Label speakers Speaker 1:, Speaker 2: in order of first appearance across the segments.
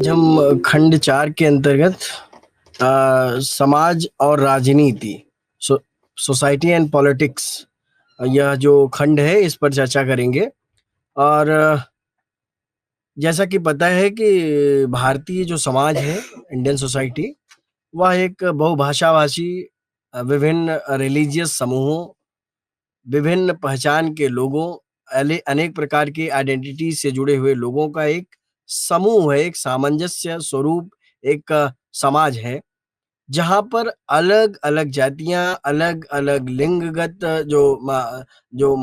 Speaker 1: आज हम खंड 4 के अंतर्गत समाज और राजनीति, सोसाइटी एंड पॉलिटिक्स, यह जो खंड है इस पर चर्चा करेंगे। और जैसा कि पता है कि भारतीय जो समाज है, इंडियन सोसाइटी, वह एक बहुभाषाभाषी, विभिन्न रिलीजियस समूहों, विभिन्न पहचान के लोगों, अनेक प्रकार की आइडेंटिटी से जुड़े हुए लोगों का एक समूह है, एक सामंजस्य स्वरूप, एक समाज है, जहाँ पर अलग-अलग जातियाँ, अलग-अलग लिंगगत जो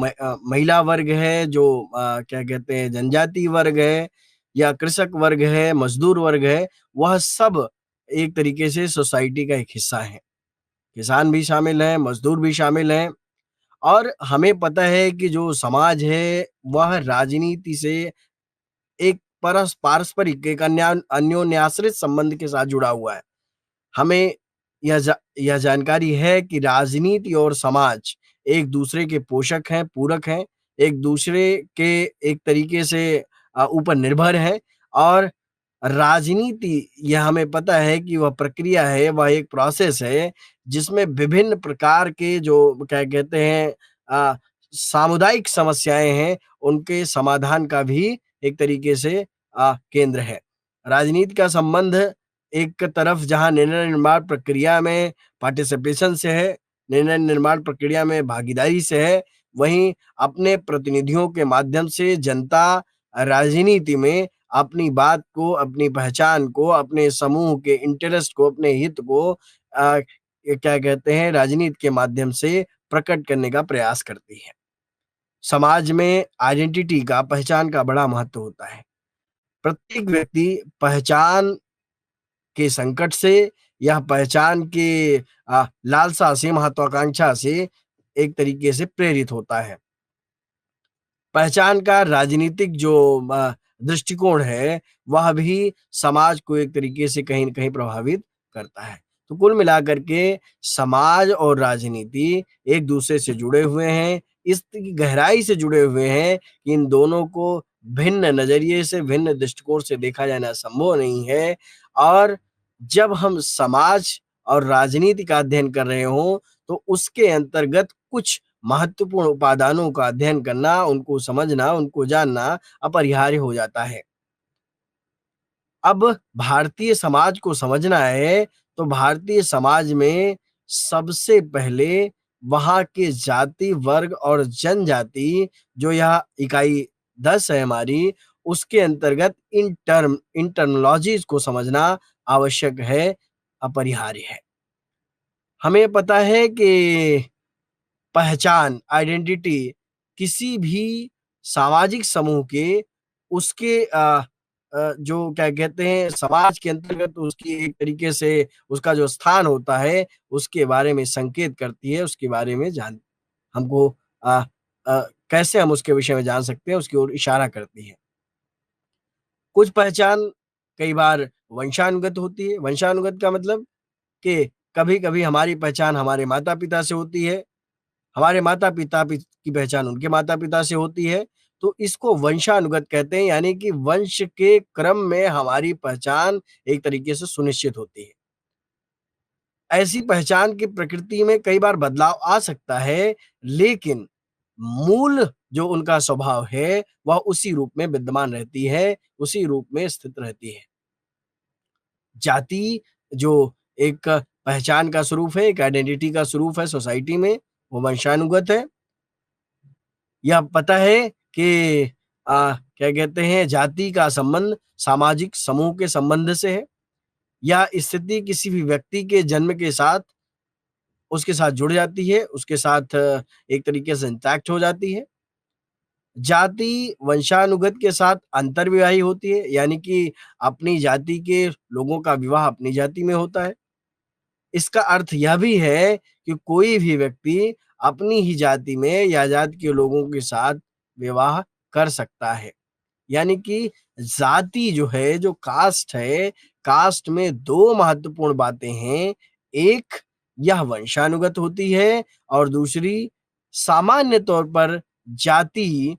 Speaker 1: महिला वर्ग है, जो क्या कहते हैं जनजाति वर्ग है या कृषक वर्ग है, मज़दूर वर्ग है, वह सब एक तरीके से सोसाइटी का एक हिस्सा है। किसान भी शामिल हैं, मज़दूर भी शामिल हैं। और हमें पता है कि जो समाज है, वह राजनीति से एक पारस्परिक, एक अन्योन्याश्रित संबंध के साथ जुड़ा हुआ है। हमें यह जानकारी है कि राजनीति और समाज एक-दूसरे के पोषक हैं, पूरक हैं, एक-दूसरे के एक तरीके से ऊपर निर्भर हैं। और राजनीति, यह हमें पता है कि वह प्रक्रिया है, वह एक प्रोसेस है, जिसमें विभिन्न प्रकार के जो क्या कहते हैं अ, सामुदायिक समस्याएँ हैं, उनके समाधान का भी एक तरीके से केंद्र है। राजनीति का संबंध एक तरफ जहाँ निर्णय निर्माण प्रक्रिया में पार्टिसिपेशन से है, निर्णय निर्माण प्रक्रिया में भागीदारी से है, वहीं अपने प्रतिनिधियों के माध्यम से जनता राजनीति में अपनी बात को, अपनी पहचान को, अपने समूह के इंटरेस्ट को, अपने हित को ये क्या कहते हैं राजनीति के माध्यम से प्रकट करने का प्रयास करती है। समाज में आइडेंटिटी का, पहचान का बड़ा महत्व होता है। प्रत्येक व्यक्ति पहचान के संकट से या पहचान के लालसा से, महत्वाकांक्षा से एक तरीके से प्रेरित होता है। पहचान का राजनीतिक जो दृष्टिकोण है, वह भी समाज को एक तरीके से कहीं न कहीं प्रभावित करता है। तो कुल मिलाकर के समाज और राजनीति एक-दूसरे से जुड़े हुए हैं, इस गहराई से जुड़े हुए हैं कि इन दोनों को भिन्न नज़रिए से, भिन्न दृष्टिकोण से देखा जाना संभव नहीं है। और जब हम समाज और राजनीति का अध्ययन कर रहे हों, तो उसके अंतर्गत कुछ महत्वपूर्ण उपादानों का अध्ययन करना, उनको समझना, उनको जानना अपरिहार्य हो जाता है। अब भारतीय समाज को समझना है, तो भारतीय समाज में सबसे पहले वहाँ के जाति, वर्ग और जनजाति, जो यह इकाई 10 है हमारी, उसके अंतर्गत इन टर्मिनोलॉजीज़ को समझना आवश्यक है, अपरिहार्य है। हमें पता है कि पहचान, आइडेंटिटी किसी भी सामाजिक समूह के उसके जो क्या कहते हैं समाज के अंतर्गत उसकी एक तरीके से उसका जो स्थान होता है, उसके बारे में संकेत करती है, उसके बारे में हमको अ कैसे हम उसके विषय में जान सकते हैं, उसकी ओर इशारा करती है। कुछ पहचान कई बार वंशानुगत होती है। वंशानुगत का मतलब कि कभी-कभी हमारी पहचान हमारे माता-पिता से होती है, हमारे माता-पिता की पहचान उनके माता-पिता से होती है, तो इसको वंशानुगत कहते हैं, यानी कि वंश के क्रम में हमारी पहचान एक तरीके से सुनिश्चित होती है। ऐसी पहचान की प्रकृति में कई बार बदलाव आ सकता है, लेकिन मूल जो उनका स्वभाव है, वह उसी रूप में विद्यमान रहती है, उसी रूप में स्थित रहती है। जाति जो एक पहचान का स्वरूप है, एक आइडेंटिटी का स्वरूप है सोसाइटी में, वो वंशानुगत है। यह पता है कि क्या कहते हैं जाति का संबंध सामाजिक समूह के संबंध से है, या स्थिति किसी भी व्यक्ति के जन्म के साथ उसके साथ जुड़ जाती है, उसके साथ एक तरीके से इंटैक्ट हो जाती है। जाति वंशानुगत के साथ अंतर्विवाही होती है, यानी कि अपनी जाति के लोगों का विवाह अपनी जाति में होता है। इसका अर्थ यह भी है कि कोई भी व्यक्ति अपनी ही जाति में या जाति के लोगों के साथ विवाह कर सकता है। यानी कि जाति जो है, जो कास्ट है, कास्ट में 2 महत्वपूर्ण बातें हैं। एक, यह वंशानुगत होती है और दूसरी, सामान्य तौर पर जाति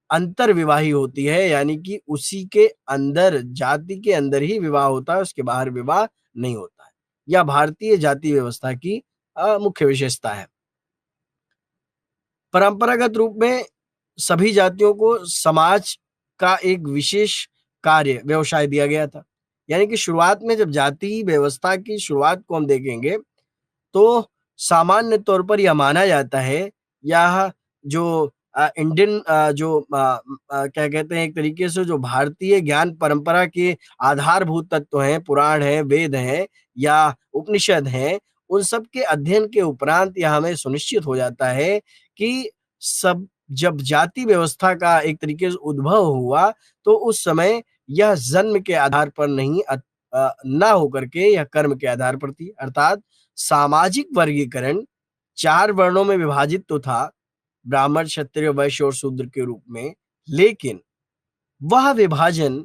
Speaker 1: अंतर्विवाही होती है, यानी कि उसी के अंदर, जाति के अंदर ही विवाह होता है, उसके बाहर विवाह नहीं होता है। यह भारतीय जाति व्यवस्था की मुख्य विशेषता है। परंपरागत रूप में सभी जातियों को समाज का एक विशेष कार्य, व्यवसाय दिया गया था। यानी कि शुरुआत में जब जाति व्यवस्था की शुरुआत को हम देखेंगे, तो सामान्य तौर पर यह माना जाता है, यह जो इंडियन क्या कहते हैं, एक तरीके से जो भारतीय ज्ञान परंपरा के आधारभूत तत्व हैं, पुराण हैं, वेद हैं या उपनिषद हैं, उन सब के अध्ययन के उपरांत यह हमें सुनिश्चित हो जाता है कि सब जब जाति व्यवस्था का एक तरीके से उद्भव हुआ, तो उस समय यह जन्म के आधार पर नहीं ना होकर के यह कर्म के आधार पर थी। अर्थात सामाजिक वर्गीकरण 4 वर्णों में विभाजित तो था, ब्राह्मण, क्षत्रिय, वैश्य और शूद्र के रूप में, लेकिन वह विभाजन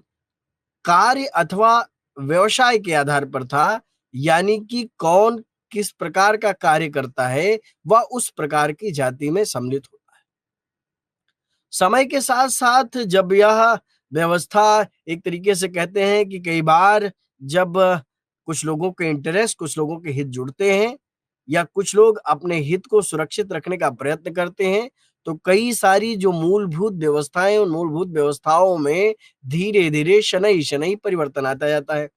Speaker 1: कार्य अथवा व्यवसाय के आधार पर था, यानी कि कौन किस प्रकार का कार्य करता है, वह उस प्रकार की जाति में सम्मिलित होता है। समय के साथ-साथ जब यह व्यवस्था, एक तरीके से कहते हैं कि कई बार जब कुछ लोगों के इंटरेस्ट, कुछ लोगों के हित जुड़ते हैं या कुछ लोग अपने हित को सुरक्षित रखने का प्रयत्न करते हैं, तो कई सारी जो मूलभूत व्यवस्थाएँ, उन मूलभूत व्यवस्थाओं में धीरे-धीरे, शनैः-शनैः परिवर्तन आता जाता है।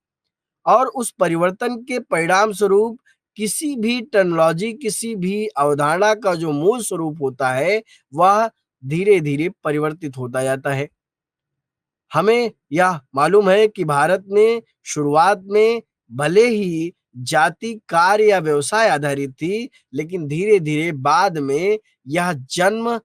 Speaker 1: और उस परिवर्तन के परिणाम स्वरूप किसी भी टर्मिनोलॉजी, किसी भी अवधारणा का जो मूल स्वरूप होता है, वह धीरे-धीरे परिवर्तित होता जाता है। हमें यह मालूम है कि भारत में शुरुआत में भले ही जाति कार्य या व्यवसाय आधारित थी, लेकिन धीरे-धीरे बाद में यह जन्म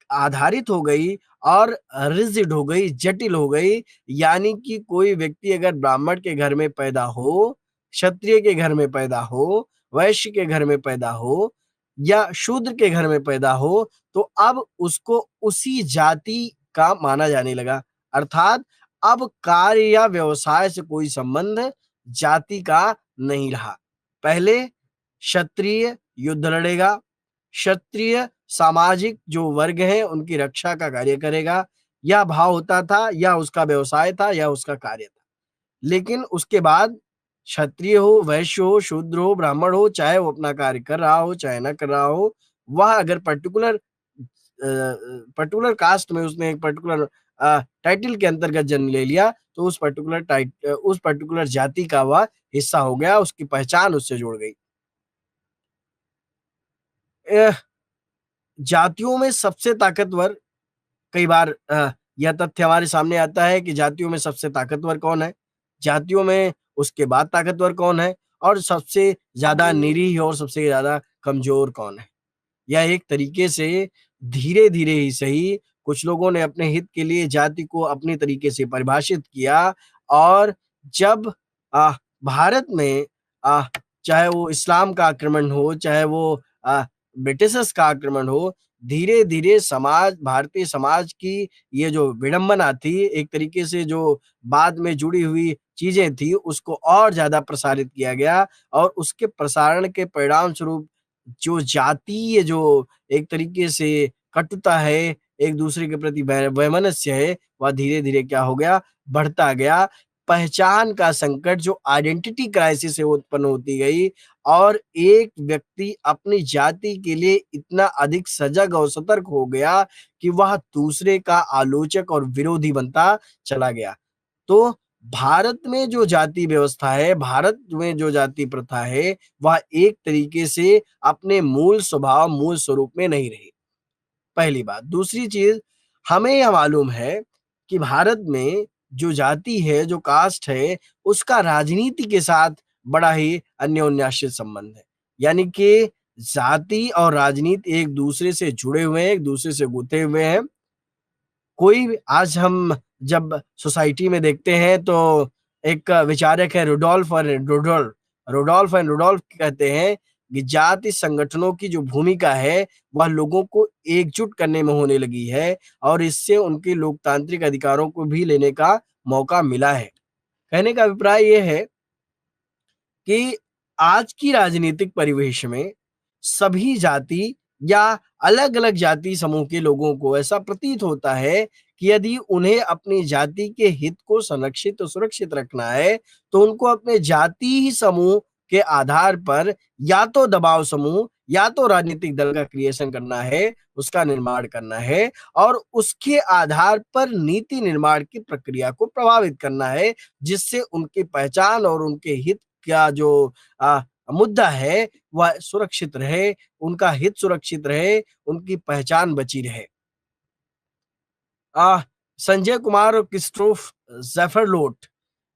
Speaker 1: आधारित हो गई और रिजिड हो गई, जटिल हो गई। यानी कि कोई व्यक्ति अगर ब्राह्मण के घर में पैदा हो, क्षत्रिय के घर में पैदा हो, वैश्य के घर में पैदा हो या शूद्र के घर में पैदा हो, तो अब उसको उसी जाति का माना जाने लगा। अर्थात अब कार्य या व्यवसाय से कोई संबंध जाति का नहीं रहा। पहले क्षत्रिय युद्ध लड़ेगा, क्षत्रिय सामाजिक जो वर्ग हैं उनकी रक्षा का कार्य करेगा, यह भाव होता था, या उसका व्यवसाय था, या उसका कार्य था। लेकिन उसके बाद क्षत्रिय हो, वैश्य हो, शूद्र हो, ब्राह्मण हो, चाहे वो अपना कार्य कर रहा हो, चाहे ना कर रहा हो, वह अगर पर्टिकुलर कास्ट में उसने एक पर्टिकुलर टाइटल के अंतर्गत जन्म ले लिया, तो उस पर्टिकुलर जाति का वह हिस्सा हो गया, उसकी पहचान उससे जुड़ गई। अ, जातियों में सबसे ताकतवर, कई बार यह तथ्य हमारे सामने आता है कि जातियों में सबसे ताकतवर कौन है? जातियों में उसके बाद ताकतवर कौन है? और सबसे ज़्यादा निरीह और सबसे ज़्यादा कमज़ोर कौन है? यह एक तरीके से धीरे-धीरे ही सही, कुछ लोगों ने अपने हित के लिए जाति को अपने तरीके से परिभाषित किया और जब अ, भारत में अ, चाहे वो इस्लाम का आक्रमण हो, चाहे वो ब्रिटिशर्स का आक्रमण हो, धीरे-धीरे भारतीय समाज की ये जो विडंबना थी, एक तरीके से जो बाद में जुड़ी हुई चीज़ें थी, उसको और ज़्यादा प्रसारित किया गया और उसके प्रसारण के परिणाम स्वरूप जो जातीय जो एक तरीके से कटुता है, एक-दूसरे के प्रति वैमनस्य है, वह धीरे-धीरे क्या हो गया, बढ़ता गया। पहचान का संकट, जो आइडेंटिटी क्राइसिस है, वो उत्पन्न होती गई और एक व्यक्ति अपनी जाति के लिए इतना अधिक सजग और सतर्क हो गया कि वह दूसरे का आलोचक और विरोधी बनता चला गया। तो भारत में जो जाति व्यवस्था है, भारत में जो जाति प्रथा है, वह एक तरीके से अपने मूल स्वभाव, मूल स्वरूप में नहीं रही, पहली बात। दूसरी चीज़, हमें यह मालूम है कि भारत में जो जाति है, जो कास्ट है, उसका राजनीति के साथ बड़ा ही अन्योन्याश्रित संबंध है। यानी कि जाति और राजनीति एक-दूसरे से जुड़े हुए हैं, एक-दूसरे से गुंथे हुए हैं। कोई भी आज हम जब सोसाइटी में देखते हैं तो एक विचारक है रुडोल्फ कहते हैं कि जाति संगठनों की जो भूमिका है वह लोगों को एकजुट करने में होने लगी है और इससे उनके लोकतांत्रिक अधिकारों को भी लेने का मौका मिला है। कहने का अभिप्राय ये है कि आज की राजनीतिक परिवेश में सभी जाति या अलग अलग जाति समूह के लोगों को ऐसा प्रतीत होता है कि यदि उन्हें अपनी जाति के हित को संरक्षित और सुरक्षित रखना है तो उनको अपने जाति ही समूह के आधार पर या तो दबाव समूह या तो राजनीतिक दल का क्रिएशन करना है, उसका निर्माण करना है और उसके आधार पर नीति निर्माण की प्रक्रिया को प्रभावित करना है, जिससे उनकी पहचान और उनके हित का जो मुद्दा है वह सुरक्षित रहे, उनका हित सुरक्षित रहे, उनकी पहचान बची रहे। आ, संजय कुमार और क्रिस्टोफ ज़ेफरलोट,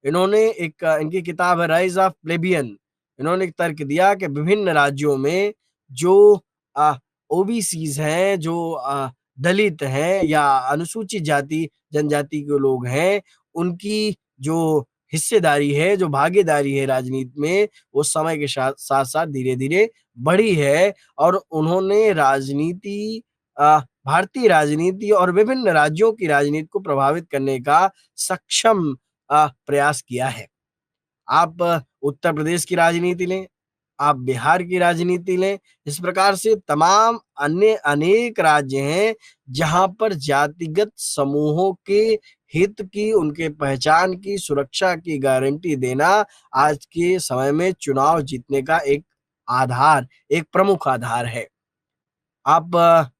Speaker 1: इन्होंने इनकी किताब है राइज ऑफ प्लेबियन, इन्होंने एक तर्क दिया कि विभिन्न राज्यों में जो ओबीसीज हैं, जो दलित हैं या अनुसूचित जाति जनजाति के लोग हैं, उनकी जो हिस्सेदारी है, जो भागीदारी है राजनीति में, वो समय के साथ साथ धीरे धीरे बढ़ी है और उन्होंने भारतीय राजनीति और विभिन्न राज्यों की राजनीति को प्रभावित करने का सक्षम प्रयास किया है। आप उत्तर प्रदेश की राजनीति लें, आप बिहार की राजनीति लें, इस प्रकार से तमाम अन्य अनेक राज्य हैं जहां पर जातिगत समूहों के हित की, उनके पहचान की, सुरक्षा की गारंटी देना आज के समय में चुनाव जीतने का एक आधार, एक प्रमुख आधार है। आप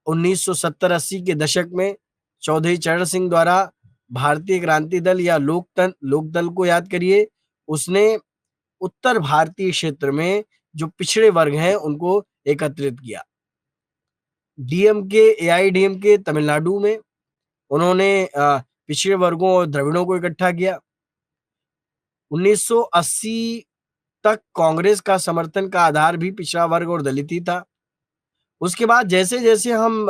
Speaker 1: 1970-80 के दशक में चौधरी चरण सिंह द्वारा भारतीय क्रांति दल या लोक दल को याद करिए। उसने उत्तर भारतीय क्षेत्र में जो पिछड़े वर्ग हैं उनको एकत्रित किया। डीएमके, एआईडीएमके तमिलनाडु में उन्होंने पिछड़े वर्गों और द्रविड़ों को इकट्ठा किया। 1980 तक कांग्रेस का समर्थन का आधार भी पिछड़ा वर्ग और दलित ही था। उसके बाद जैसे जैसे हम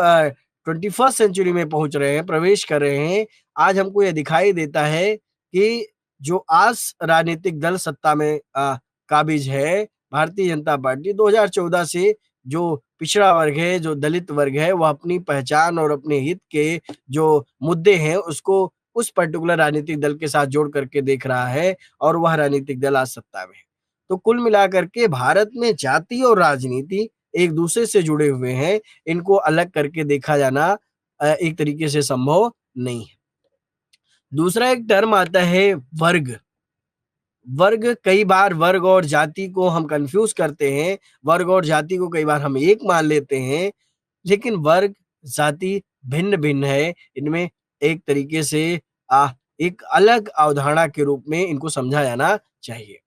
Speaker 1: 21st सेंचुरी में पहुंच रहे हैं, प्रवेश कर रहे हैं, आज हमको यह दिखाई देता है कि जो आज राजनीतिक दल सत्ता में काबिज है, भारतीय जनता पार्टी, 2014 से जो पिछड़ा वर्ग है, जो दलित वर्ग है, वह अपनी पहचान और अपने हित के जो मुद्दे हैं उसको उस पर्टिकुलर राजनीतिक दल के साथ जोड़ करके देख रहा है और वह राजनीतिक दल आज सत्ता में है। तो कुल मिलाकर के भारत में जाति और राजनीति एक दूसरे से जुड़े हुए हैं, इनको अलग करके देखा जाना एक तरीके से संभव नहीं है। दूसरा एक टर्म आता है वर्ग। वर्ग, कई बार वर्ग और जाति को हम कंफ्यूज करते हैं, वर्ग और जाति को कई बार हम एक मान लेते हैं, लेकिन वर्ग जाति भिन्न भिन्न है। इनमें एक तरीके से एक अलग अवधारणा के रूप में इनको समझा जाना चाहिए।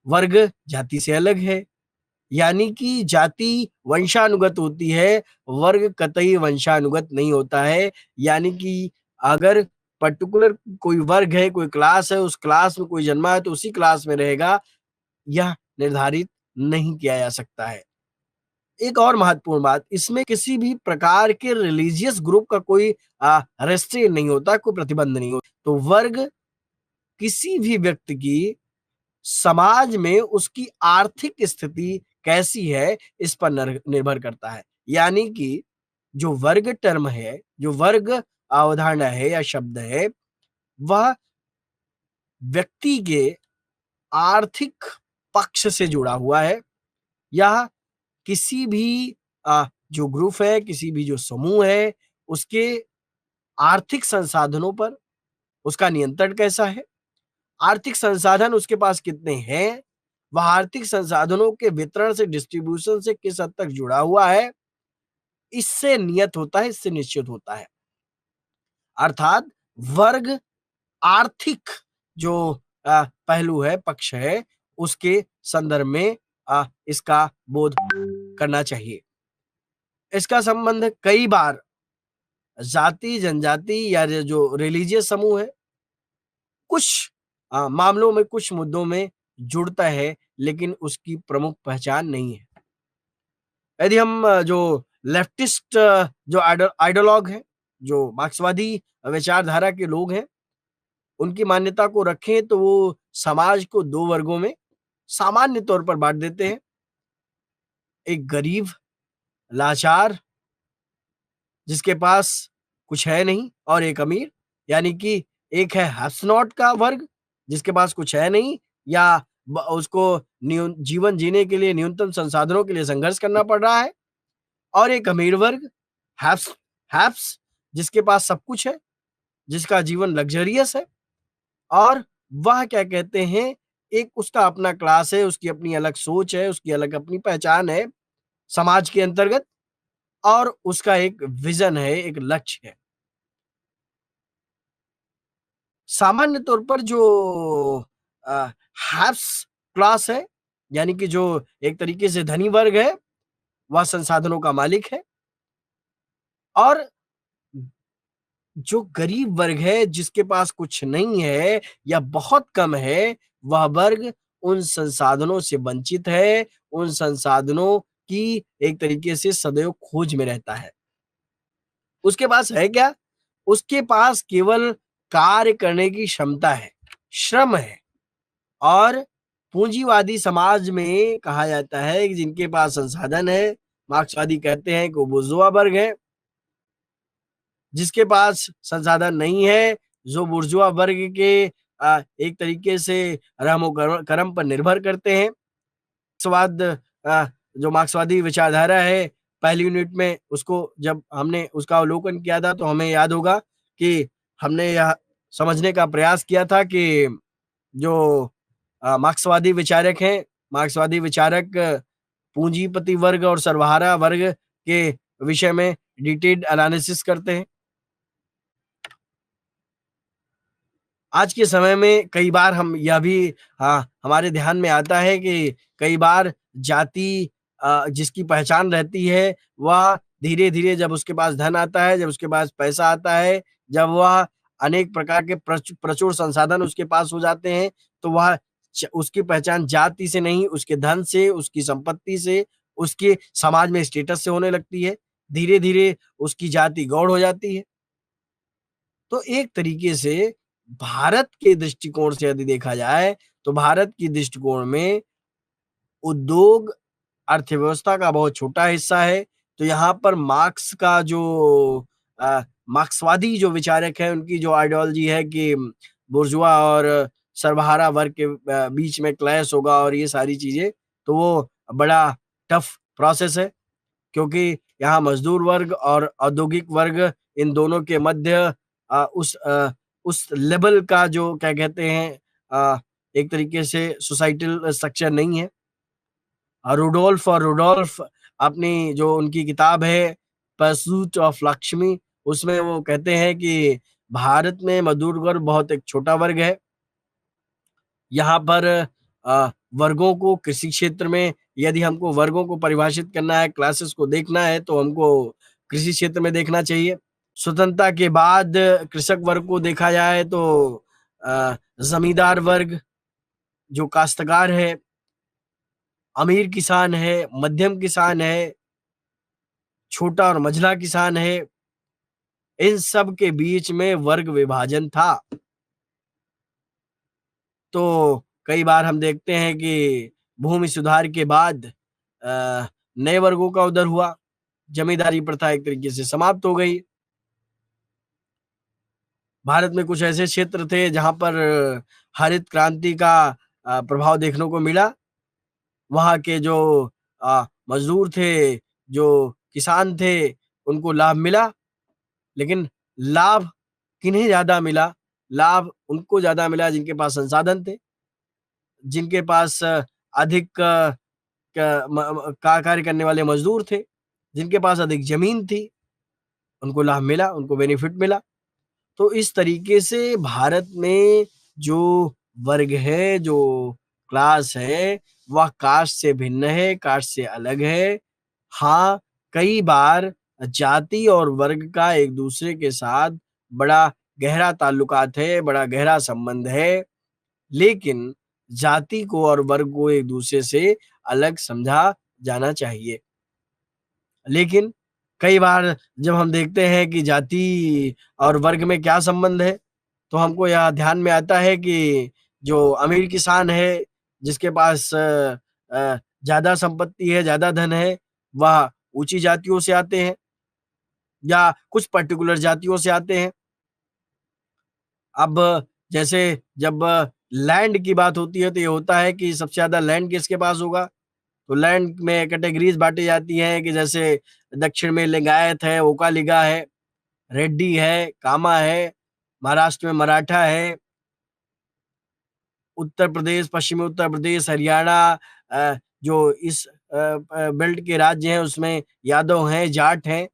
Speaker 1: वर्ग जाति से अलग है, यानी कि जाति वंशानुगत होती है, वर्ग कतई वंशानुगत नहीं होता है। यानी कि अगर पर्टिकुलर कोई वर्ग है, कोई क्लास है, उस क्लास में कोई जन्मा है तो उसी क्लास में रहेगा, यह निर्धारित नहीं किया जा सकता है। एक और महत्वपूर्ण बात, इसमें किसी भी प्रकार के रिलीजियस ग्रुप का कोई रेस्ट्रिक्ट नहीं होता, कोई प्रतिबंध नहीं होता। तो वर्ग किसी भी व्यक्ति की समाज में उसकी आर्थिक स्थिति कैसी है इस पर निर्भर करता है। यानी कि जो वर्ग टर्म है, जो वर्ग अवधारणा है या शब्द है, वह व्यक्ति के आर्थिक पक्ष से जुड़ा हुआ है या किसी भी जो ग्रुप है, किसी भी जो समूह है, उसके आर्थिक संसाधनों पर उसका नियंत्रण कैसा है, आर्थिक संसाधन उसके पास कितने हैं, वह आर्थिक संसाधनों के वितरण से, डिस्ट्रीब्यूशन से किस हद तक जुड़ा हुआ है, इससे नियत होता है, इससे निश्चित होता है। अर्थात वर्ग आर्थिक जो पहलू है, पक्ष है, उसके संदर्भ में इसका बोध करना चाहिए। इसका संबंध कई बार जाति, जनजाति या जो रिलीजियस समूह है, कुछ मामलों में, कुछ मुद्दों में जुड़ता है, लेकिन उसकी प्रमुख पहचान नहीं है। यदि हम जो लेफ्टिस्ट जो आइडियोलॉग है, जो मार्क्सवादी विचारधारा के लोग हैं, उनकी मान्यता को रखें तो वो समाज को दो वर्गों में सामान्य तौर पर बांट देते हैं। एक गरीब, लाचार, जिसके पास कुछ है नहीं, और एक अमीर, यानी कि एक है हस्नौट का वर्ग जिसके पास कुछ है नहीं या उसको जीवन जीने के लिए न्यूनतम संसाधनों के लिए संघर्ष करना पड़ रहा है, और एक अमीर वर्ग, हैव्स हैव्स जिसके पास सब कुछ है, जिसका जीवन लग्जरियस है, और वह क्या कहते हैं, एक उसका अपना क्लास है, उसकी अपनी अलग सोच है, उसकी अलग अपनी पहचान है समाज के अंतर्गत, और उसका एक विज़न है, एक लक्ष्य है। सामान्य तौर पर जो अ, हैव्स क्लास है, यानी कि जो एक तरीके से धनी वर्ग है, वह संसाधनों का मालिक है, और जो गरीब वर्ग है, जिसके पास कुछ नहीं है या बहुत कम है, वह वर्ग उन संसाधनों से वंचित है, उन संसाधनों की एक तरीके से सदैव खोज में रहता है। उसके पास है क्या? उसके पास केवल कार्य करने की क्षमता है, श्रम है, और पूंजीवादी समाज में कहा जाता है कि जिनके पास संसाधन है, मार्क्सवादी कहते हैं कि वो बुर्जुआ वर्ग है। जिसके पास संसाधन नहीं है, जो बुर्जुआ वर्ग के एक तरीके से रहमो-करम पर निर्भर करते हैं। स्वाद जो मार्क्सवादी विचारधारा है, पहली यूनिट में उसको जब हमने उसका अवलोकन किया था, तो हमें याद होगा कि हमने यह समझने का प्रयास किया था कि जो मार्क्सवादी विचारक हैं, मार्क्सवादी विचारक पूंजीपति वर्ग और सर्वहारा वर्ग के विषय में डिटेल्ड एनालिसिस करते हैं। आज के समय में कई बार हम यह भी हमारे ध्यान में आता है कि कई बार जाति जिसकी पहचान रहती है, वह धीरे-धीरे जब उसके पास धन आता है, जब उसके पास पैसा आता है, जब वह अनेक प्रकार के प्रचुर संसाधन उसके पास हो जाते हैं, तो वह उसकी पहचान जाति से नहीं, उसके धन से, उसकी संपत्ति से, उसके समाज में स्टेटस से होने लगती है। धीरे-धीरे उसकी जाति गौण हो जाती है। तो एक तरीके से भारत के दृष्टिकोण से यदि देखा जाए, तो भारत की दृष्टिकोण में उद्योग अर्थव्यवस्था का बहुत छोटा हिस्सा है। तो यहाँ पर मार्क्स का जो मार्क्सवादी जो विचारक हैं, उनकी जो आइडियोलॉजी है कि बुर्जुआ और सर्वहारा वर्ग के बीच में क्लैश होगा और ये सारी चीज़ें, तो वो बड़ा टफ प्रोसेस है। क्योंकि यहाँ मजदूर वर्ग और औद्योगिक वर्ग, इन दोनों के मध्य उस लेवल का जो क्या कहते हैं एक तरीके से सोसाइटल स्ट्रक्चर नहीं है। रुडोल्फ अपनी जो उनकी किताब है परसूट ऑफ लक्ष्मी, उसमें वो कहते हैं कि भारत में मजदूर वर्ग बहुत एक छोटा वर्ग है। यहाँ पर वर्गों को कृषि क्षेत्र में, यदि हमको वर्गों को परिभाषित करना है, क्लासेस को देखना है, तो हमको कृषि क्षेत्र में देखना चाहिए। स्वतंत्रता के बाद कृषक वर्ग को देखा जाए तो जमींदार वर्ग, जो काश्तकार है, अमीर किसान है, मध्यम किसान है, छोटा और मझला किसान है, इन सब के बीच में वर्ग विभाजन था। तो कई बार हम देखते हैं कि भूमि सुधार के बाद नए वर्गों का उदय हुआ, जमींदारी प्रथा एक तरीके से समाप्त हो गई। भारत में कुछ ऐसे क्षेत्र थे जहाँ पर हरित क्रांति का प्रभाव देखने को मिला। वहाँ के जो मज़दूर थे, जो किसान थे, उनको लाभ मिला, लेकिन लाभ किन्हें ज़्यादा मिला? लाभ उनको ज़्यादा मिला जिनके पास संसाधन थे, जिनके पास अधिक क म म का कार्य करने वाले मज़दूर थे, जिनके पास अधिक ज़मीन थी, उनको लाभ मिला, उनको बेनिफिट मिला। तो इस तरीके से भारत में जो वर्ग है, जो क्लास है, वह कास्ट से भिन्न है, कास्ट से अलग है। हाँ, कई बार जाति और वर्ग का एक-दूसरे के साथ बड़ा गहरा ताल्लुकात है, बड़ा गहरा संबंध है, लेकिन जाति को और वर्ग को एक-दूसरे से अलग समझा जाना चाहिए। लेकिन कई बार जब हम देखते हैं कि जाति और वर्ग में क्या संबंध है, तो हमको यह ध्यान में आता है कि जो अमीर किसान है, जिसके पास ज़्यादा संपत्ति है, ज़्यादा धन है, वह ऊँची जातियों से आते हैं या कुछ पर्टिकुलर जातियों से आते हैं। अब जैसे जब लैंड की बात होती है, तो ये होता है कि सबसे ज़्यादा लैंड किसके पास होगा? तो लैंड में कैटेगरीज बांटी जाती हैं कि जैसे दक्षिण में लिंगायत है, ओकालिगा है, रेड्डी है, कामा है, महाराष्ट्र में मराठा है, उत्तर प्रदेश, पश्चिमी उत्तर प्रदेश, हरियाणा, जो इस बेल्ट के राज्य हैं उसमें यादव हैं, जाट हैं।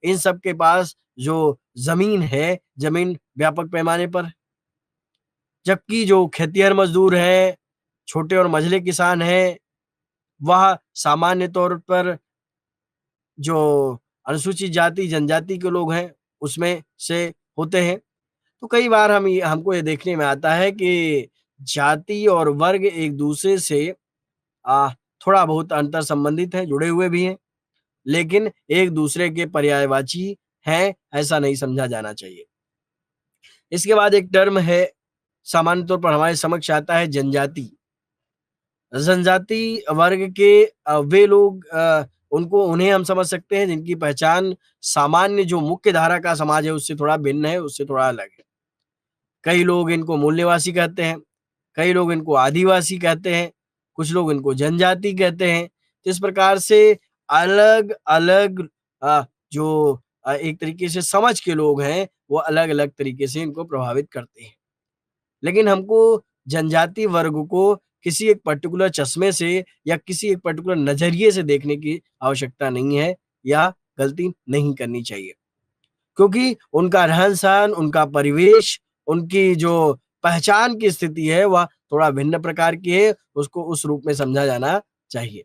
Speaker 1: इन सब के पास जो जमीन है, जमीन व्यापक पैमाने पर, जबकि जो खेतिहर मजदूर हैं, छोटे और मझले किसान हैं, वह सामान्य तौर पर जो अनुसूचित जाति जनजाति के लोग हैं उसमें से होते हैं। तो कई बार हमको ये देखने में आता है कि जाति और वर्ग एक दूसरे से आ, थोड़ा बहुत अंतर संबंधित है, जुड़े हुए भी हैं, लेकिन एक दूसरे के पर्यायवाची हैं, ऐसा नहीं समझा जाना चाहिए। इसके बाद एक टर्म है, सामान्य तौर पर हमारे समक्ष आता है, जनजाति। जनजाति वर्ग के वे लोग, उन्हें हम समझ सकते हैं जिनकी पहचान सामान्य जो मुख्य धारा का समाज है उससे थोड़ा भिन्न है, उससे थोड़ा अलग है। कई लोग इनको मूल निवासी कहते हैं, कई लोग इनको आदिवासी कहते हैं, कुछ लोग इनको जनजाति कहते हैं। तो इस प्रकार से अलग अलग जो एक तरीके से समझ के लोग हैं वो अलग अलग तरीके से इनको प्रभावित करते हैं। लेकिन हमको जनजाति वर्ग को किसी एक पर्टिकुलर चश्मे से या किसी एक पर्टिकुलर नजरिए से देखने की आवश्यकता नहीं है या गलती नहीं करनी चाहिए, क्योंकि उनका रहन-सहन, उनका परिवेश, उनकी जो पहचान की स्थिति है वह थोड़ा भिन्न प्रकार की है, उसको उस रूप में समझा जाना चाहिए।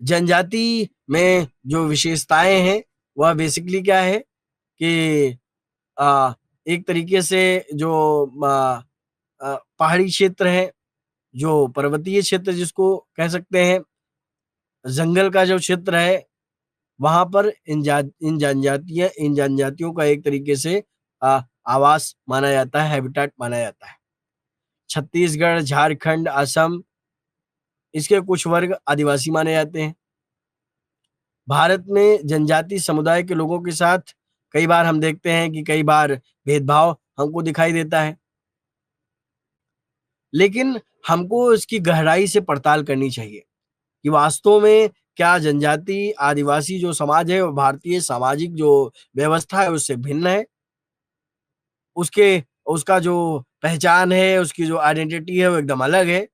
Speaker 1: जनजाति में जो विशेषताएँ हैं वह बेसिकली क्या है कि अ, एक तरीके से जो पहाड़ी क्षेत्र है, जो पर्वतीय क्षेत्र जिसको कह सकते हैं, जंगल का जो क्षेत्र है, वहाँ पर इन जनजातियों का एक तरीके से आवास माना जाता है, हैबिटेट माना जाता है। छत्तीसगढ़, झारखंड, असम, इसके कुछ वर्ग आदिवासी माने जाते हैं। भारत में जनजाति समुदाय के लोगों के साथ कई बार हम देखते हैं कि कई बार भेदभाव हमको दिखाई देता है। लेकिन हमको इसकी गहराई से पड़ताल करनी चाहिए कि वास्तव में क्या जनजाति आदिवासी जो समाज है वो भारतीय सामाजिक जो व्यवस्था है उससे भिन्न है? उसके उसका जो पहचान है, उसकी जो आइडेंटिटी है वो एकदम अलग है।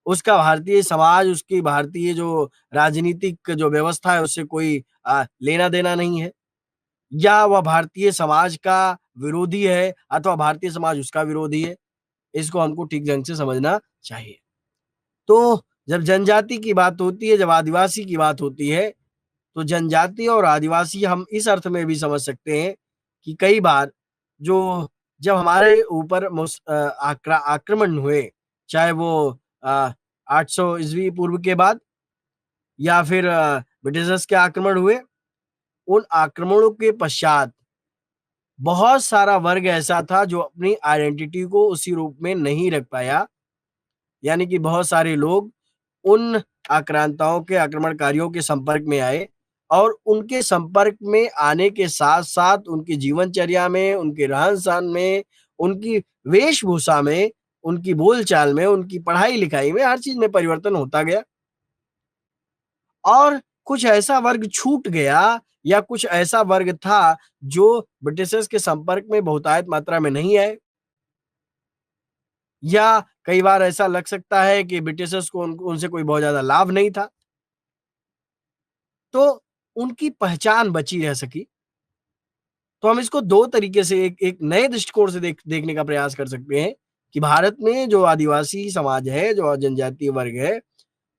Speaker 1: उसका भारतीय समाज, उसकी भारतीय जो राजनीतिक जो व्यवस्था है उससे कोई लेना-देना नहीं है, या वह भारतीय समाज का विरोधी है अथवा भारतीय समाज उसका विरोधी है। इसको हमको ठीक ढंग से समझना चाहिए। तो जब जनजाति की बात होती है, जब आदिवासी की बात होती है, तो जनजाति और आदिवासी हम इस अर्थ में भी समझ सकते हैं कि कई बार जो जब हमारे ऊपर आक्रमण हुए, चाहे वो 800 ईस्वी पूर्व के बाद या फिर ब्रिटिशर्स के आक्रमण हुए, उन आक्रमणों के पश्चात बहुत सारा वर्ग ऐसा था जो अपनी आइडेंटिटी को उसी रूप में नहीं रख पाया। यानी कि बहुत सारे लोग उन आक्रांताओं के, आक्रमणकारियों के संपर्क में आए और उनके संपर्क में आने के साथ-साथ उनकी जीवनचर्या में, उनके रहन-सहन में, उनकी वेशभूषा में, उनकी बोलचाल में, उनकी पढ़ाई-लिखाई में, हर चीज़ में परिवर्तन होता गया। और कुछ ऐसा वर्ग छूट गया या कुछ ऐसा वर्ग था जो ब्रिटिशर्स के संपर्क में बहुतायत मात्रा में नहीं आए, या कई बार ऐसा लग सकता है कि ब्रिटिशर्स को उनसे कोई बहुत ज़्यादा लाभ नहीं था, तो उनकी पहचान बची रह सकी। तो हम इसको 2 तरीके से एक एक नए दृष्टिकोण से देखने का प्रयास कर सकते हैं कि भारत में जो आदिवासी समाज है, जो जनजातीय वर्ग है,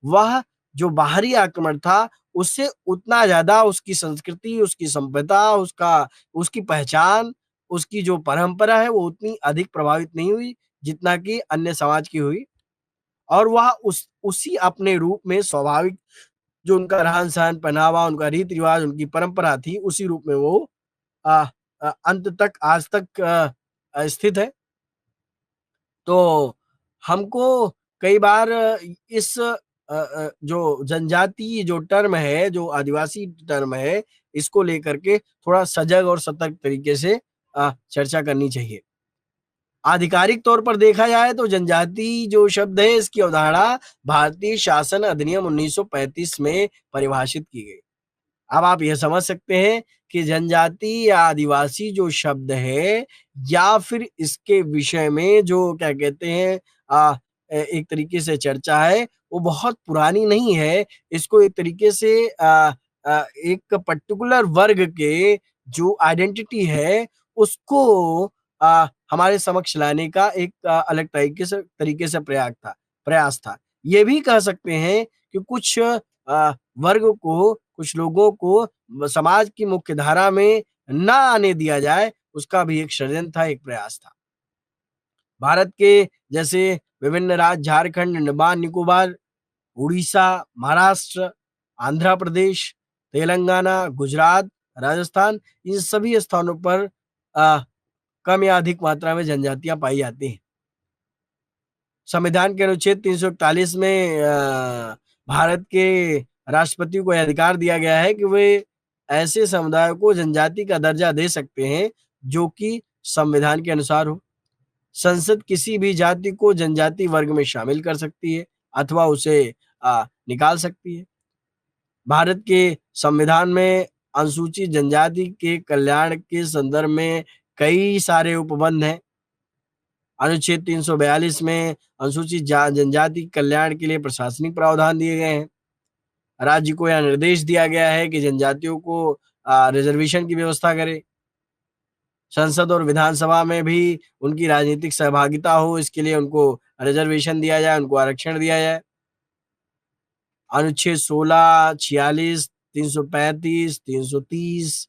Speaker 1: वह जो बाहरी आक्रमण था, उससे उतना ज़्यादा उसकी संस्कृति, उसकी सभ्यता, उसकी पहचान, उसकी जो परंपरा है, वो उतनी अधिक प्रभावित नहीं हुई, जितना कि अन्य समाज की हुई। और वह उसी अपने रूप में स्वाभाविक जो उनका रहन-सहन, पहनावा, उनका रीति-रिवाज, उनकी परंपरा थी, उसी रूप में वो अ अंत तक आज तक स्थित है। तो हमको कई बार जो जनजाति जो टर्म है, जो आदिवासी टर्म है, इसको लेकर के थोड़ा सजग और सतर्क तरीके से चर्चा करनी चाहिए। आधिकारिक तौर पर देखा जाए तो जनजाति जो शब्द है इसकी अवधारणा भारतीय शासन अधिनियम 1935 में परिभाषित की गई। अब आप यह समझ सकते हैं कि जनजाति या आदिवासी जो शब्द है या फिर इसके विषय में जो क्या कहते हैं एक तरीके से चर्चा है वो बहुत पुरानी नहीं है। इसको एक तरीके से एक पर्टिकुलर वर्ग के जो आइडेंटिटी है उसको हमारे समक्ष लाने का एक अलग तरीके से प्रयास था। ये भी कह सकते हैं कि कुछ वर्ग को, कुछ लोगों को समाज की मुख्य धारा में ना आने दिया जाए, उसका भी एक षड्यंत्र था, एक प्रयास था। भारत के जैसे विभिन्न राज्य झारखंड, अंडमान निकोबार, उड़ीसा, महाराष्ट्र, आंध्र प्रदेश, तेलंगाना, गुजरात, राजस्थान, इन सभी स्थानों पर कम या अधिक मात्रा में जनजातियां पाई जाती हैं। संविधान के अनुच्छेद 341 में भारत के राष्ट्रपति को यह अधिकार दिया गया है कि वे ऐसे समुदायों को जनजाति का दर्जा दे सकते हैं जो कि संविधान के अनुसार हो। संसद किसी भी जाति को जनजाति वर्ग में शामिल कर सकती है अथवा उसे निकाल सकती है। भारत के संविधान में अनुसूचित जनजाति के कल्याण के संदर्भ में कई सारे उपबंध हैं। अनुच्छेद 342 में अनुसूचित जनजाति कल्याण के लिए प्रशासनिक प्रावधान दिए गए हैं। राज्य को यह निर्देश दिया गया है कि जनजातियों को रिजर्वेशन की व्यवस्था करे। संसद और विधानसभा में भी उनकी राजनीतिक सहभागिता हो, इसके लिए उनको रिजर्वेशन दिया जाए, उनको आरक्षण दिया जाए। अनुच्छेद 16, 46, 335, 330,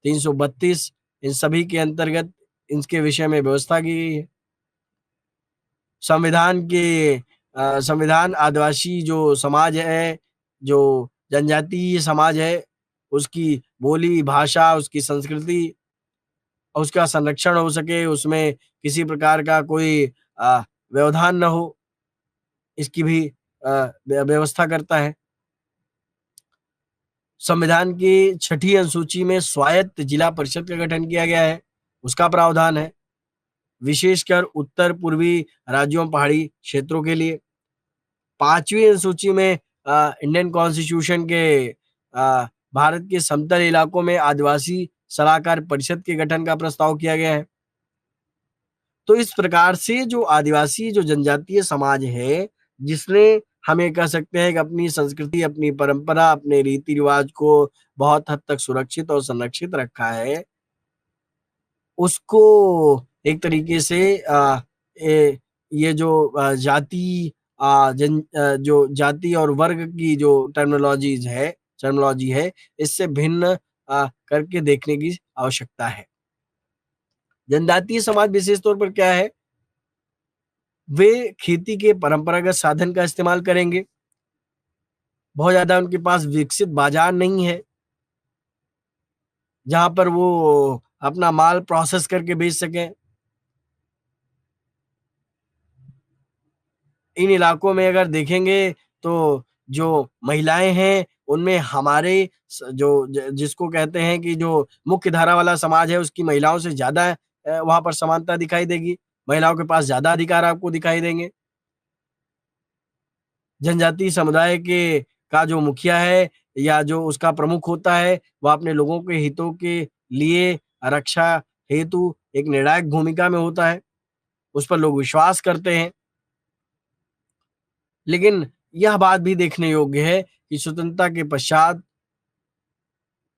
Speaker 1: 332 इन सभी के अंतर्गत इनके विषय में व्यवस्था की गई है। संविधान आदिवासी जो समाज है, जो जनजातीय समाज है, उसकी बोली, भाषा, उसकी संस्कृति, उसका संरक्षण हो सके, उसमें किसी प्रकार का कोई व्यवधान न हो, इसकी भी व्यवस्था करता है। संविधान की 6ठी अनुसूची में स्वायत्त जिला परिषद का गठन किया गया है, उसका प्रावधान है, विशेषकर उत्तर पूर्वी राज्यों, पहाड़ी क्षेत्रों के लिए। 5वीं अनुसूची में इंडियन कॉन्स्टिट्यूशन के भारत के समतल इलाकों में आदिवासी सलाहकार परिषद के गठन का प्रस्ताव किया गया है। तो इस प्रकार से जो आदिवासी जो जनजातीय समाज है, जिसने हम ये कह सकते हैं कि अपनी संस्कृति, अपनी परंपरा, अपने रीति रिवाज को बहुत हद तक सुरक्षित और संरक्षित रखा है, उसको एक तरीके से ये जो जो जाति और वर्ग की जो टर्मिनोलॉजी है, इससे भिन्न करके देखने की आवश्यकता है। जनजातीय समाज विशेष तौर पर क्या है? वे खेती के परंपरागत साधन का इस्तेमाल करेंगे। बहुत ज्यादा उनके पास विकसित बाजार नहीं है जहां पर वो अपना माल प्रोसेस करके बेच सकें। इन इलाकों में अगर देखेंगे तो जो महिलाएं हैं उनमें हमारे जिसको कहते हैं कि जो मुख्य धारा वाला समाज है उसकी महिलाओं से ज्यादा वहां पर समानता दिखाई देगी। महिलाओं के पास ज्यादा अधिकार आपको दिखाई देंगे। जनजातीय समुदाय के का जो मुखिया है या जो उसका प्रमुख होता है वह अपने लोगों के हितों के लिए रक्षा हेतु एक निर्णायक भूमिका में होता है, उस पर लोग विश्वास करते हैं। लेकिन यह बात भी देखने योग्य है कि स्वतंत्रता के पश्चात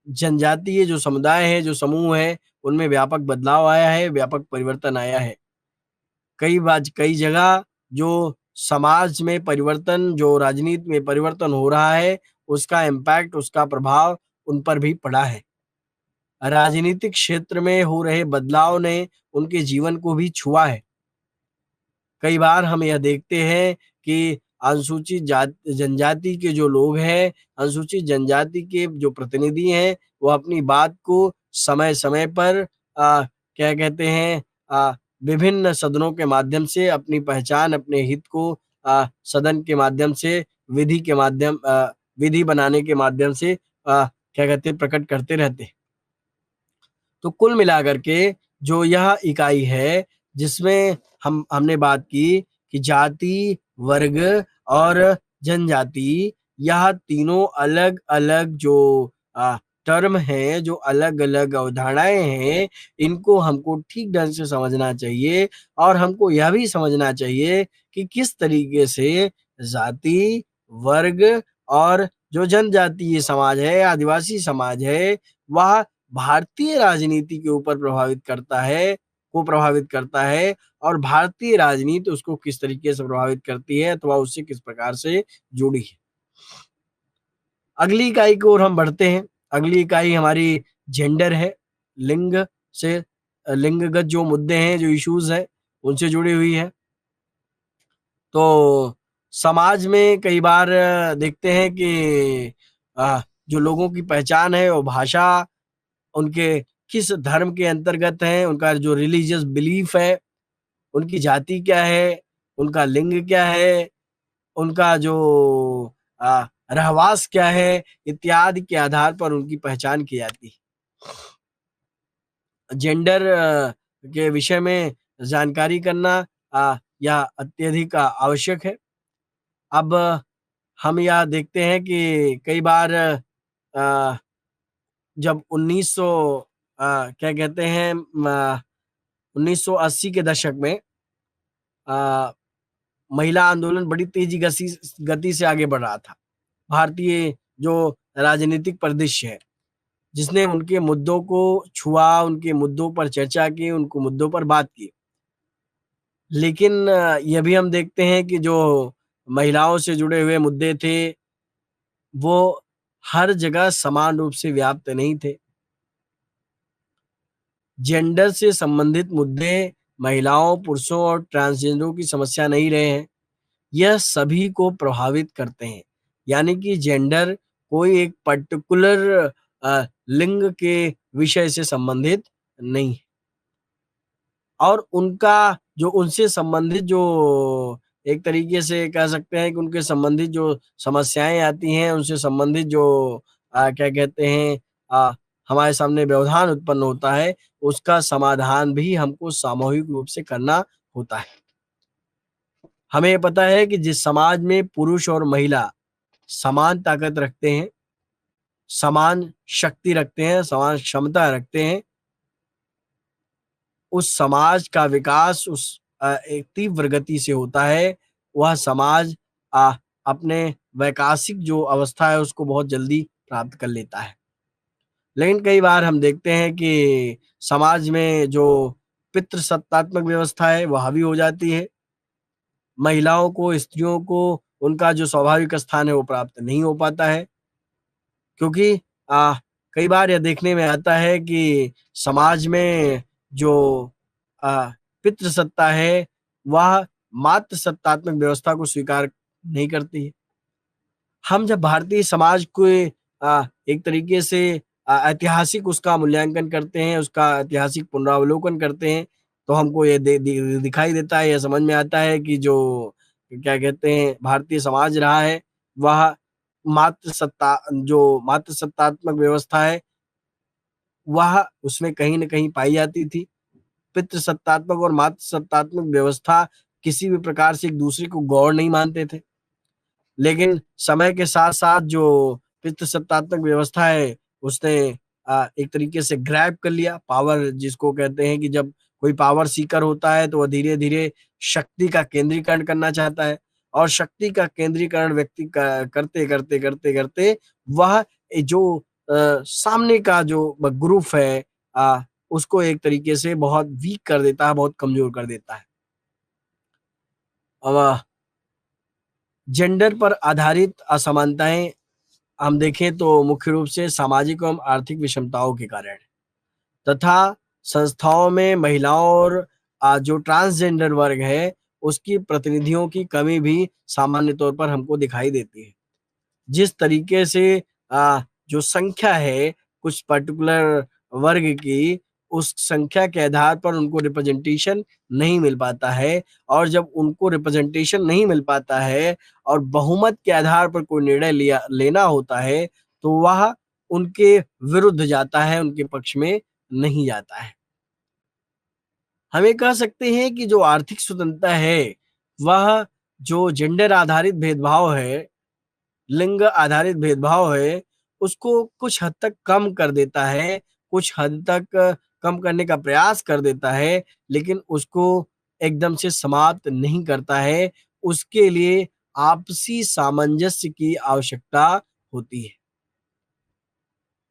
Speaker 1: जनजातीय जो समुदाय है, जो समूह है, उनमें व्यापक बदलाव आया है, व्यापक परिवर्तन आया है। कई जगह जो समाज में परिवर्तन, जो राजनीति में परिवर्तन हो रहा है, उसका इम्पैक्ट, उसका प्रभाव उन पर भी पड़ा है। राजनीतिक क्षेत्र में हो रहे बदलाव ने उनके जीवन को भी छुआ है। कई बार हम यह देखते हैं कि जनजाति के जो लोग हैं, अनुसूचित जनजाति के जो प्रतिनिधि हैं, वो अपनी बात को समय-समय पर क्या कहते हैं विभिन्न सदनों के माध्यम से अपनी पहचान, अपने हित को सदन के माध्यम से, विधि बनाने के माध्यम से क्या कहते हैं प्रकट करते रहते हैं। तो कुल मिलाकर के जो यह इकाई है, जिसमें हमने बात की कि जाति, वर्ग और जनजाति, यह तीनों अलग-अलग जो टर्म हैं, जो अलग-अलग अवधारणाएँ हैं, इनको हमको ठीक ढंग से समझना चाहिए और हमको यह भी समझना चाहिए कि किस तरीके से जाति, वर्ग और जो जनजातीय समाज है, आदिवासी समाज है, वह भारतीय राजनीति के ऊपर प्रभावित करता है और भारतीय राजनीति उसको किस तरीके से प्रभावित करती है अथवा उससे किस प्रकार से जुड़ी है। अगली इकाई की ओर हम बढ़ते हैं। अगली इकाई हमारी जेंडर है, लिंग से लिंगगत जो मुद्दे हैं, जो इश्यूज़ हैं, उनसे जुड़ी हुई है। तो समाज में कई बार देखते हैं कि जो लोगों की पहचान है वो भाषा, उनके किस धर्म के अंतर्गत हैं, उनका जो रिलीजियस बिलीफ है, उनकी जाति क्या है, उनका लिंग क्या है, उनका जो रहवास क्या है, इत्यादि के आधार पर उनकी पहचान की जाती है। जेंडर के विषय में जानकारी करना यह अत्यधिक आवश्यक है। अब हम यह देखते हैं कि कई बार जब 1900 क्या कहते हैं 1980 के दशक में अ, महिला आंदोलन बड़ी तेजी गति से आगे बढ़ रहा था। भारतीय जो राजनीतिक परिदृश्य है, जिसने उनके मुद्दों को छुआ, उनके मुद्दों पर चर्चा की, उनको मुद्दों पर बात की। लेकिन ये भी हम देखते हैं कि जो महिलाओं से जुड़े हुए मुद्दे थे, वो हर जगह समान रूप से व्याप्त नहीं थे। जेंडर से संबंधित मुद्दे महिलाओं, पुरुषों और ट्रांसजेंडरों की समस्या नहीं रहे हैं। यह सभी को प्रभावित करते हैं। यानी कि जेंडर कोई एक पर्टिकुलर लिंग के विषय से संबंधित नहीं है। और उनका जो उनसे संबंधित जो एक तरीके से कह सकते हैं कि उनके संबंधित जो समस्याएँ आती हैं, उनसे संबंधित जो क्या कहते हैं हमारे सामने व्यवधान उत्पन्न होता है, उसका समाधान भी हमको सामूहिक रूप से करना होता है। हमें ये पता है कि जिस समाज में पुरुष और महिला समान ताकत रखते हैं, समान शक्ति रखते हैं, समान क्षमता रखते हैं, उस समाज का विकास एक तीव्र गति से होता है। वह समाज अपने वैकासिक जो अवस्था है उसको बहुत जल्दी प्राप्त कर लेता है। लेकिन कई बार हम देखते हैं कि समाज में जो पितृसत्तात्मक व्यवस्था है वह हावी हो जाती है। महिलाओं को, स्त्रियों को उनका जो स्वाभाविक स्थान है वो प्राप्त नहीं हो पाता है। क्योंकि कई बार यह देखने में आता है कि समाज में जो अ, पितृसत्ता है, वह मातृसत्तात्मक व्यवस्था को स्वीकार नहीं करती है। हम जब भारतीय समाज को एक तरीके से ऐतिहासिक उसका मूल्यांकन करते हैं, उसका ऐतिहासिक पुनरावलोकन करते हैं, तो हमको ये दिखाई देता है, ये समझ में आता है कि जो क्या कहते हैं भारतीय समाज रहा है, वह मातृसत्तात्मक व्यवस्था है, वह उसमें कहीं न कहीं पाई जाती थी। पितृसत्तात्मक और मातृसत्तात्मक व्यवस्था किसी भी प्रकार से एक-दूसरे को गौर नहीं मानते थे। लेकिन समय के साथ-साथ जो पितृसत्तात्मक व्यवस्था है, उसने एक तरीके से ग्रैब कर लिया, पावर जिसको कहते हैं कि जब कोई पावर सीकर होता है, तो वह धीरे-धीरे शक्ति का केंद्रीकरण करना चाहता है और शक्ति का केंद्रीकरण व्यक्ति करते, वह जो सामने का जो ग्रुप है उसको एक तरीके से बहुत वीक कर देता है, बहुत कमज़ोर कर देता है। अब जेंडर पर आधारित असमानताएँ हम देखें तो मुख्य रूप से सामाजिक एवं आर्थिक विषमताओं के कारण तथा संस्थाओं में महिलाओं और जो ट्रांसजेंडर वर्ग है, उसकी प्रतिनिधियों की कमी भी सामान्य तौर पर हमको दिखाई देती है। जिस तरीके से जो संख्या है कुछ पर्टिकुलर वर्ग की, उस संख्या के आधार पर उनको रिप्रेजेंटेशन नहीं मिल पाता है और जब उनको रिप्रेजेंटेशन नहीं मिल पाता है और बहुमत के आधार पर कोई निर्णय लेना होता है, तो वह उनके विरुद्ध जाता है, उनके पक्ष में नहीं जाता है। हम ये कह सकते हैं कि जो आर्थिक स्वतंत्रता है, वह जो जेंडर आधारित भेदभाव है, लिंग आधारित भेदभाव है, उसको कुछ हद तक कम कर देता है, कुछ हद तक कम करने का प्रयास कर देता है, लेकिन उसको एकदम से समाप्त नहीं करता है। उसके लिए आपसी सामंजस्य की आवश्यकता होती है।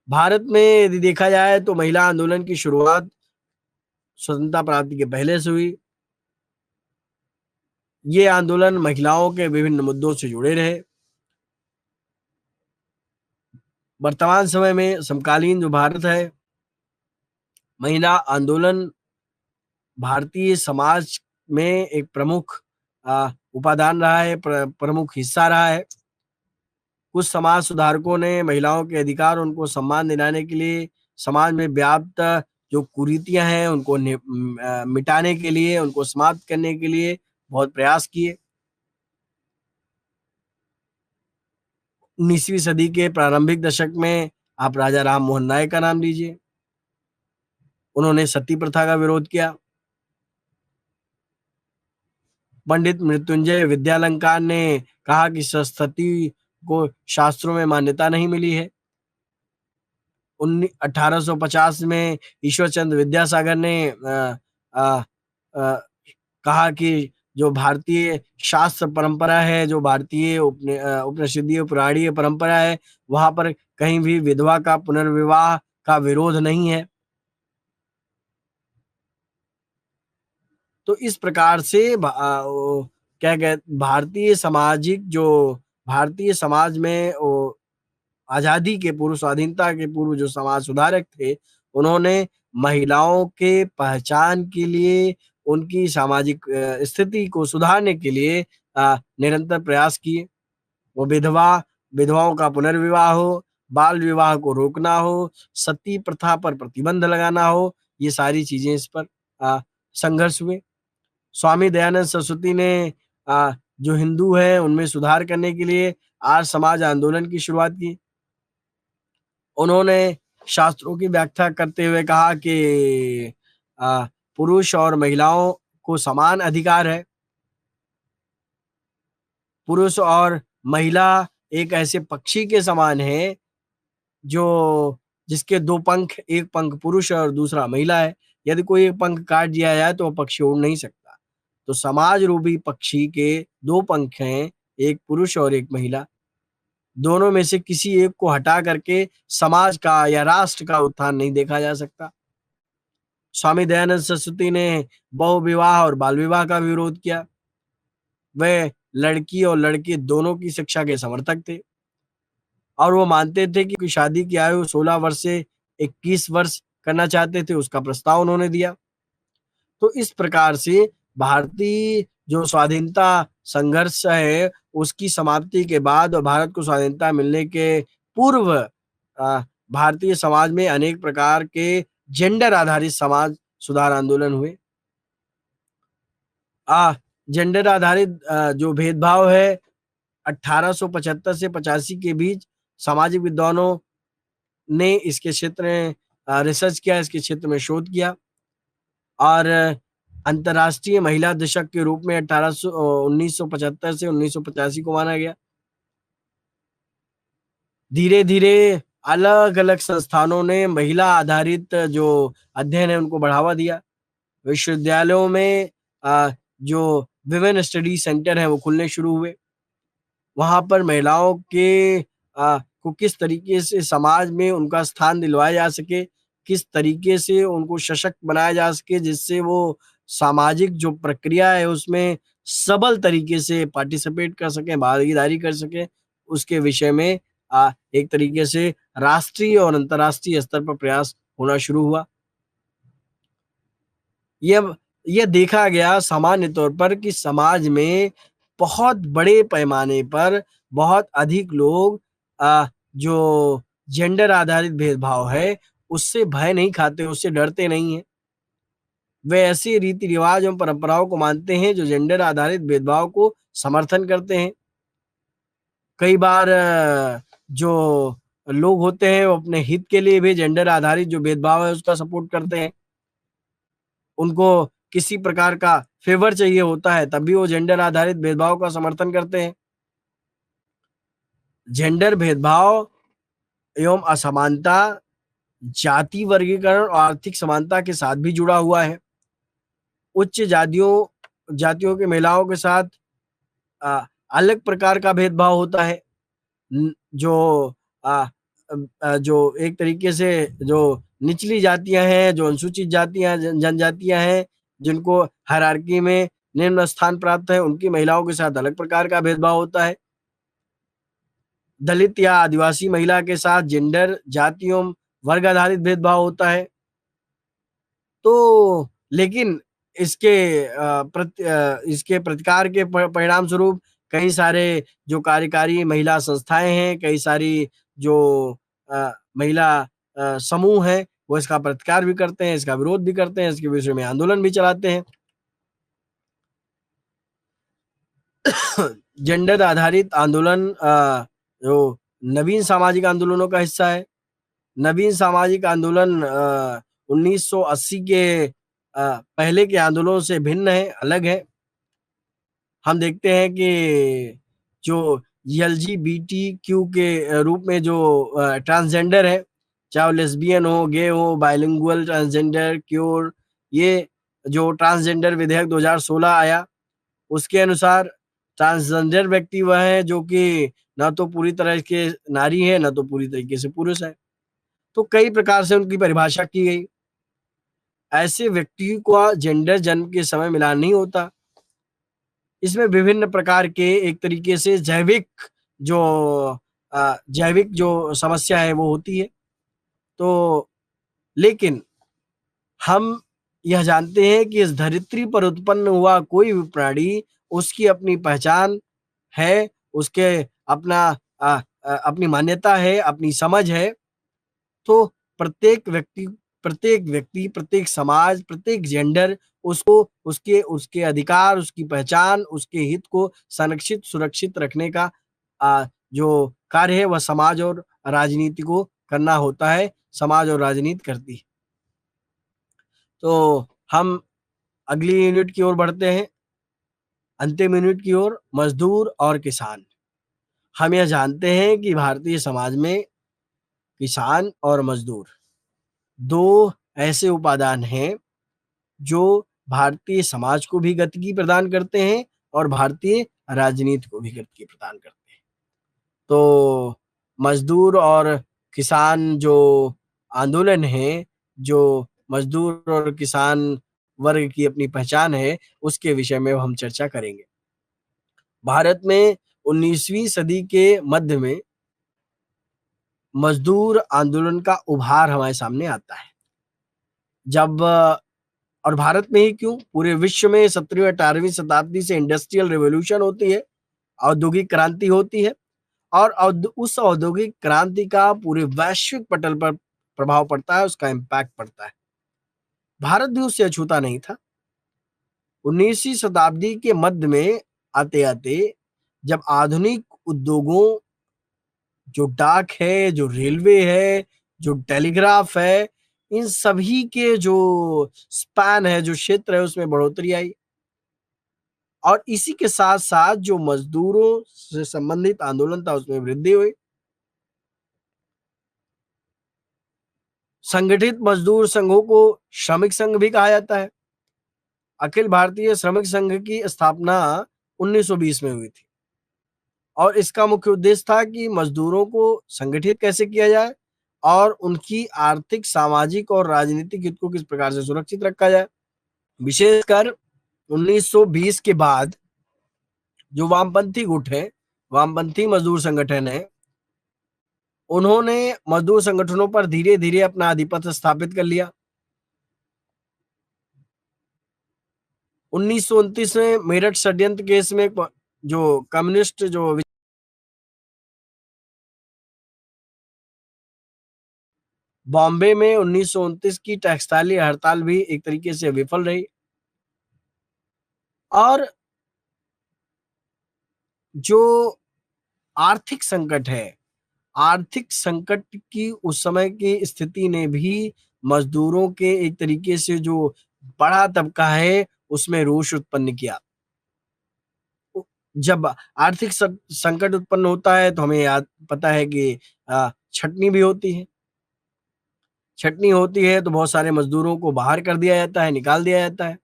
Speaker 1: भारत में यदि देखा जाए तो महिला आंदोलन की शुरुआत स्वतंत्रता प्राप्ति के पहले से हुई। ये आंदोलन महिलाओं के विभिन्न मुद्दों से जुड़े रहे। वर्तमान समय में समकालीन जो भारत है, महिला आंदोलन भारतीय समाज में एक प्रमुख उपादान रहा है, प्रमुख हिस्सा रहा है। कुछ समाज सुधारकों ने महिलाओं के अधिकार, उनको सम्मान दिलाने के लिए, समाज में व्याप्त जो कुरीतियां हैं उनको मिटाने के लिए, उनको समाप्त करने के लिए बहुत प्रयास किए। 19वीं सदी के प्रारंभिक दशक में आप राजा राम मोहन नायक का नाम लीजिए। उन्होंने सती प्रथा का विरोध किया। पंडित मृत्युंजय विद्यालंकार ने कहा कि सती को शास्त्रों में मान्यता नहीं मिली है। 1850 में ईश्वर चंद्र विद्यासागर ने आ, आ, कहा कि जो भारतीय शास्त्र परंपरा है, जो भारतीय उपनिषदीय पुराणीय परंपरा है, वहां पर कहीं भी विधवा का पुनर्विवाह का विरोध नहीं है। तो इस प्रकार से क्या कहते, भारतीय समाज में आजादी के पूर्व, स्वाधीनता के पूर्व जो समाज सुधारक थे, उन्होंने महिलाओं के पहचान के लिए, उनकी सामाजिक स्थिति को सुधारने के लिए निरंतर प्रयास किए। वो विधवाओं का पुनर्विवाह हो, बाल विवाह को रोकना हो, सती प्रथा पर प्रतिबंध लगाना हो, ये सारी चीजें इस पर संघर्ष हुए। स्वामी दयानंद सरस्वती ने जो हिंदू है उनमें सुधार करने के लिए आर्य समाज आंदोलन की शुरुआत की। उन्होंने शास्त्रों की व्याख्या करते हुए कहा कि पुरुष और महिलाओं को समान अधिकार है। पुरुष और महिला एक ऐसे पक्षी के समान है जो जिसके दो पंख, एक पंख पुरुष और दूसरा महिला है। यदि कोई एक पंख काट दिया जाए तो वह पक्षी उड़ नहीं सकता। तो समाज रूपी पक्षी के दो पंख हैं, एक पुरुष और एक महिला। दोनों में से किसी एक को हटा करके समाज का या राष्ट्र का उत्थान नहीं देखा जा सकता। स्वामी दयानंद सरस्वती ने बहुविवाह और बाल विवाह का विरोध किया। वे लड़की और लड़के दोनों की शिक्षा के समर्थक थे और वो मानते थे कि शादी की आयु 16 वर्ष से 21 वर्ष करना चाहते थे, उसका प्रस्ताव उन्होंने दिया। तो इस प्रकार से भारतीय जो स्वाधीनता संघर्ष है, उसकी समाप्ति के बाद और भारत को स्वाधीनता मिलने के पूर्व भारतीय समाज में अनेक प्रकार के जेंडर आधारित समाज सुधार आंदोलन हुए। जेंडर आधारित जो भेदभाव है, 1875 से 85 के बीच सामाजिक विद्वानों ने इसके क्षेत्र में रिसर्च किया, इसके क्षेत्र में शोध किया और अंतर्राष्ट्रीय महिला दशक के रूप में 1975 से 1985 को माना गया। धीरे धीरे अलग अलग संस्थानों ने महिला आधारित जो अध्ययन है उनको बढ़ावा दिया। विश्वविद्यालयों में जो विमेन स्टडी सेंटर है वो खुलने शुरू हुए। वहां पर महिलाओं के को किस तरीके से समाज में उनका स्थान दिलवाया जा सके, किस तरीके से उनको सशक्त बनाया जा सके, जिससे वो सामाजिक जो प्रक्रिया है उसमें सबल तरीके से पार्टिसिपेट कर सके, भागीदारी कर सके, उसके विषय में एक तरीके से राष्ट्रीय और अंतर्राष्ट्रीय स्तर पर प्रयास होना शुरू हुआ। यह देखा गया सामान्य तौर पर कि समाज में बहुत बड़े पैमाने पर बहुत अधिक लोग जो जेंडर आधारित भेदभाव है उससे भय नहीं खाते, उससे डरते नहीं हैं। वे ऐसे रीति रिवाज एवं परंपराओं को मानते हैं जो जेंडर आधारित भेदभाव को समर्थन करते हैं। कई बार जो लोग होते हैं वो अपने हित के लिए भी जेंडर आधारित जो भेदभाव है उसका सपोर्ट करते हैं। उनको किसी प्रकार का फेवर चाहिए होता है, तब भी वो जेंडर आधारित भेदभाव का समर्थन करते हैं। जेंडर भेदभाव एवं असमानता जाति वर्गीकरण और आर्थिक समानता के साथ भी जुड़ा हुआ है। उच्च जातियों की महिलाओं के साथ अ, अलग प्रकार का भेदभाव होता है। जो जो एक तरीके से जो निचली जातियां हैं, जो अनुसूचित जातियां, जनजातियां हैं, जिनको हायरार्की में निम्न स्थान प्राप्त है, उनकी महिलाओं के साथ अलग प्रकार का भेदभाव होता है। दलित या आदिवासी महिला के साथ जेंडर, जाति एवं वर्ग आधारित भेदभाव होता है। तो लेकिन इसके प्रतिकार के परिणाम स्वरूप कई सारे जो कार्यकारी महिला संस्थाएं हैं, कई सारी जो महिला समूह हैं, वो इसका प्रतिकार भी करते हैं, इसका विरोध भी करते हैं, इसके विषय में आंदोलन भी चलाते हैं। जेंडर आधारित आंदोलन जो नवीन सामाजिक आंदोलनों का हिस्सा है। नवीन सामाजिक आंदोलन 1980 के पहले के आंदोलनों से भिन्न है, अलग है। हम देखते हैं कि जो एलजीबीटीक्यू के रूप में जो ट्रांसजेंडर है, चाहे लेस्बियन हो, गे हो, बाइलिंगुअल ट्रांसजेंडर, क्योर, ये जो ट्रांसजेंडर विधेयक 2016 आया, उसके अनुसार ट्रांसजेंडर व्यक्ति वह है जो कि ना तो पूरी तरह के नारी है, ना तो पूरी तरीके से पुरुष है। तो कई प्रकार से उनकी परिभाषा की गई। ऐसे व्यक्ति को जेंडर जन्म के समय मिलान नहीं होता। इसमें विभिन्न प्रकार के एक तरीके से जो जैविक जो समस्या है वो होती है। तो लेकिन हम यह जानते हैं कि इस धरित्री पर उत्पन्न हुआ कोई भी प्राणी, उसकी अपनी पहचान है, उसके अपनी मान्यता है, अपनी समझ है। तो प्रत्येक समाज, प्रत्येक जेंडर उसको उसके अधिकार, उसकी पहचान, उसके हित को संरक्षित, सुरक्षित रखने का जो कार्य है वह समाज और राजनीति को करना होता है। समाज और राजनीति करती है। तो हम अगली यूनिट की ओर बढ़ते हैं, अंतिम यूनिट की ओर, मजदूर और किसान। हम यह जानते हैं कि भारतीय समाज में किसान और मजदूर दो ऐसे उपादान हैं जो भारतीय समाज को भी गतिकी प्रदान करते हैं और भारतीय राजनीति को भी गतिकी प्रदान करते हैं। तो मजदूर और किसान जो आंदोलन है, जो मजदूर और किसान वर्ग की अपनी पहचान है, उसके विषय में हम चर्चा करेंगे। भारत में 19वीं सदी के मध्य में मजदूर आंदोलन का उभार हमारे सामने आता है। जब और भारत में ही क्यों, पूरे विश्व में 17वीं 18वीं शताब्दी से इंडस्ट्रियल रिवॉल्यूशन होती है, औद्योगिक क्रांति होती है, और उस औद्योगिक क्रांति का पूरे वैश्विक पटल पर प्रभाव पड़ता है, उसका इम्पैक्ट पड़ता है। भारत भी उससे अछूता नहीं था। 19वीं शताब्दी के मध्य में आते आते जब आधुनिक उद्योगों, जो डाक है, जो रेलवे है, जो टेलीग्राफ है, इन सभी के जो स्पैन है, जो क्षेत्र है, उसमें बढ़ोतरी आई। और इसी के साथ साथ जो मजदूरों से संबंधित आंदोलन था, उसमें वृद्धि हुई। संगठित मजदूर संघों को श्रमिक संघ भी कहा जाता है। अखिल भारतीय श्रमिक संघ की स्थापना 1920 में हुई थी और इसका मुख्य उद्देश्य था कि मजदूरों को संगठित कैसे किया जाए और उनकी आर्थिक, सामाजिक और राजनीतिक हित को किस प्रकार से सुरक्षित रखा जाए। विशेषकर 1920 के बाद जो वामपंथी गुट है, वामपंथी मजदूर संगठन है, उन्होंने मजदूर संगठनों पर धीरे धीरे अपना आधिपत्य स्थापित कर लिया। 1929 में मेरठ षड्यंत्र केस में जो कम्युनिस्ट जो बॉम्बे में 1929 की टेक्सटाइल हड़ताल भी एक तरीके से विफल रही। और जो आर्थिक संकट है, आर्थिक संकट की उस समय की स्थिति ने भी मजदूरों के एक तरीके से जो बड़ा तबका है उसमें रोष उत्पन्न किया। जब आर्थिक संकट उत्पन्न होता है तो हमें याद पता है कि छटनी भी होती है। छटनी होती है तो बहुत सारे मजदूरों को बाहर कर दिया जाता है, निकाल दिया जाता है।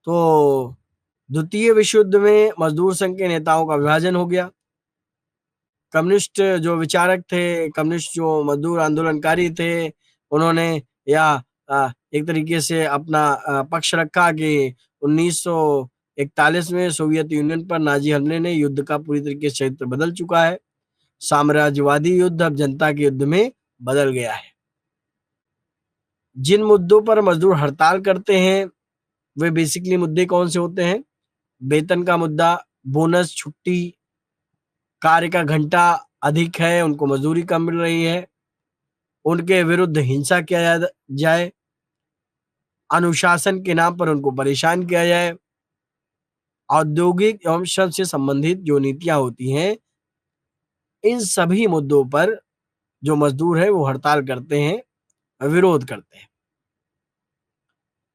Speaker 1: तो द्वितीय विश्व युद्ध में मजदूर संघ के नेताओं का विभाजन हो गया। कम्युनिस्ट जो विचारक थे, कम्युनिस्ट जो मजदूर आंदोलनकारी थे, उन्होंने या एक तरीके से अपना पक्ष रखा कि 1941 में सोवियत यूनियन पर नाजी हमले ने युद्ध का पूरी तरीके से चरित्र बदल चुका है। साम्राज्यवादी युद्ध अब जनता के युद्ध में बदल गया है। जिन मुद्दों पर मजदूर हड़ताल करते हैं वे बेसिकली मुद्दे कौन से होते हैं? वेतन का मुद्दा, बोनस, छुट्टी, कार्य का घंटा अधिक है, उनको मजदूरी कम मिल रही है, उनके विरुद्ध हिंसा किया जाए, अनुशासन के नाम पर उनको परेशान किया जाए। औद्योगिक एवं श्रम से संबंधित जो नीतियां होती हैं, इन सभी मुद्दों पर जो मजदूर है वो हड़ताल करते हैं, विरोध करते हैं।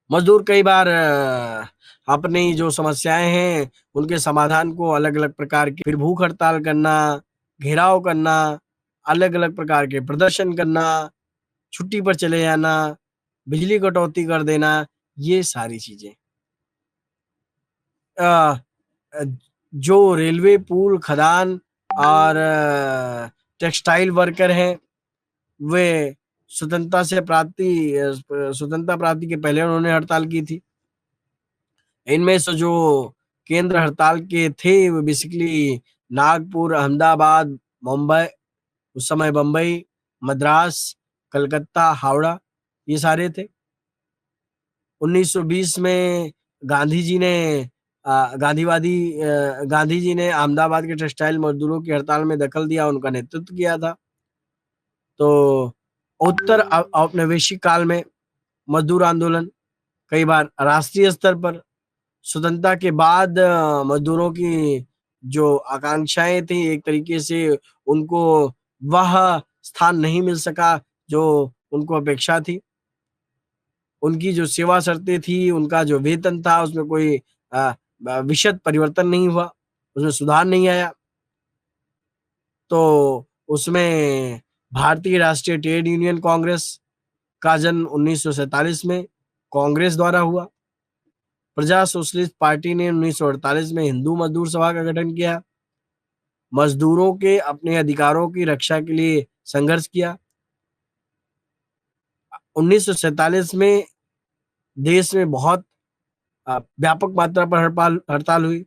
Speaker 1: मजदूर कई बार अपनी जो समस्याएं हैं उनके समाधान को अलग अलग प्रकार के, फिर भूख हड़ताल करना, घेराव करना, अलग अलग प्रकार के प्रदर्शन करना, छुट्टी पर चले जाना, बिजली कटौती कर देना, ये सारी चीजें। जो रेलवे, पुल, खदान और टेक्सटाइल वर्कर हैं वे स्वतंत्रता प्राप्ति के पहले उन्होंने हड़ताल की थी। इनमें से जो केंद्र हड़ताल के थे वो बेसिकली नागपुर, अहमदाबाद, मुंबई, उस समय बम्बई, मद्रास, कलकत्ता, हावड़ा, ये सारे थे। 1920 में गांधी जी ने अहमदाबाद के टेक्सटाइल मजदूरों की हड़ताल में दखल दिया, उनका नेतृत्व किया था। तो उत्तर औपनिवेशिक काल में मजदूर आंदोलन कई बार राष्ट्रीय स्तर पर, स्वतंत्रता के बाद मजदूरों की जो आकांक्षाएं थी एक तरीके से उनको वह स्थान नहीं मिल सका जो उनको अपेक्षा थी। उनकी जो सेवा शर्तें थी, उनका जो वेतन था, उसमें कोई विशद परिवर्तन नहीं हुआ, उसमें सुधार नहीं आया। तो उसमें भारतीय राष्ट्रीय ट्रेड यूनियन कांग्रेस का जन्म 1947 में कांग्रेस द्वारा हुआ। प्रजा सोशलिस्ट पार्टी ने 1948 में हिंदू मजदूर सभा का गठन किया, मजदूरों के अपने अधिकारों की रक्षा के लिए संघर्ष किया। 1947 में देश में बहुत व्यापक मात्रा पर हड़ताल हुई,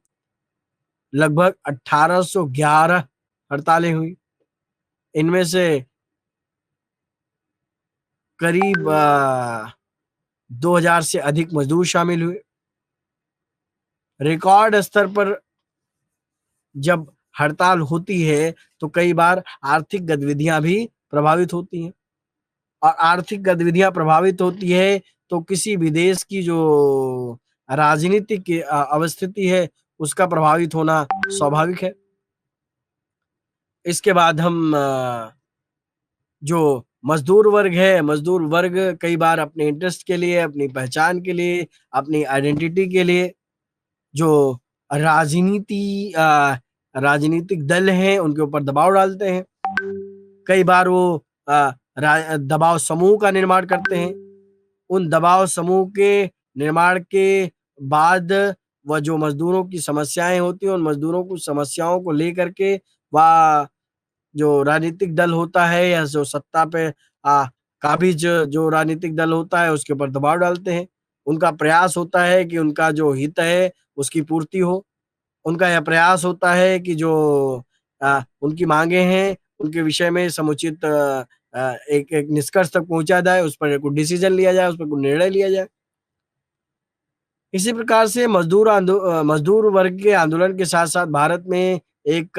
Speaker 1: लगभग 1811 हड़तालें हुई। इनमें से करीब 2000 से अधिक मजदूर शामिल हुए। रिकॉर्ड स्तर पर जब हड़ताल होती है तो कई बार आर्थिक गतिविधियां भी प्रभावित होती हैं, और आर्थिक गतिविधियां प्रभावित होती है तो किसी भी देश की जो राजनीतिक अवस्थिति है उसका प्रभावित होना स्वाभाविक है। इसके बाद हम जो मजदूर वर्ग है, मजदूर वर्ग कई बार अपने इंटरेस्ट के लिए, अपनी पहचान के लिए, अपनी आइडेंटिटी के लिए जो राजनीतिक दल हैं उनके ऊपर दबाव डालते हैं। कई बार वो दबाव समूह का निर्माण करते हैं। उन दबाव समूह के निर्माण के बाद वह जो मजदूरों की समस्याएं होती हैं, उन मजदूरों की समस्याओं को लेकर के वह जो राजनीतिक दल होता है या जो सत्ता पे काबिज जो राजनीतिक दल होता है उसके ऊपर दबाव डालते हैं। उनका प्रयास होता है कि उनका जो हित है उसकी पूर्ति हो। उनका यह प्रयास होता है कि जो उनकी मांगे हैं उनके विषय में समुचित एक एक निष्कर्ष तक पहुंचा जाए, उस पर कुछ डिसीजन लिया जाए, उस पर कुछ निर्णय लिया जाए। इसी प्रकार से मजदूर वर्ग के आंदोलन के साथ साथ भारत में एक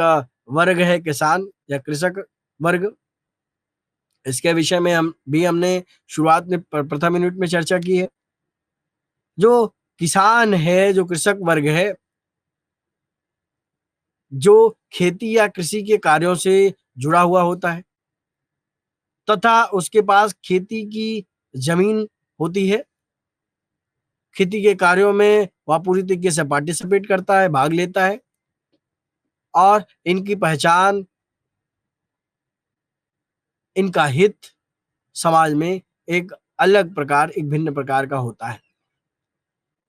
Speaker 1: वर्ग है किसान या कृषक वर्ग। इसके विषय में हमने शुरुआत में प्रथम यूनिट में चर्चा की है। जो किसान है, जो कृषक वर्ग है, जो खेती या कृषि के कार्यों से जुड़ा हुआ होता है तथा उसके पास खेती की जमीन होती है, खेती के कार्यों में वह पूरी तरीके से पार्टिसिपेट करता है, भाग लेता है, और इनकी पहचान, इनका हित समाज में एक अलग प्रकार, एक भिन्न प्रकार का होता है।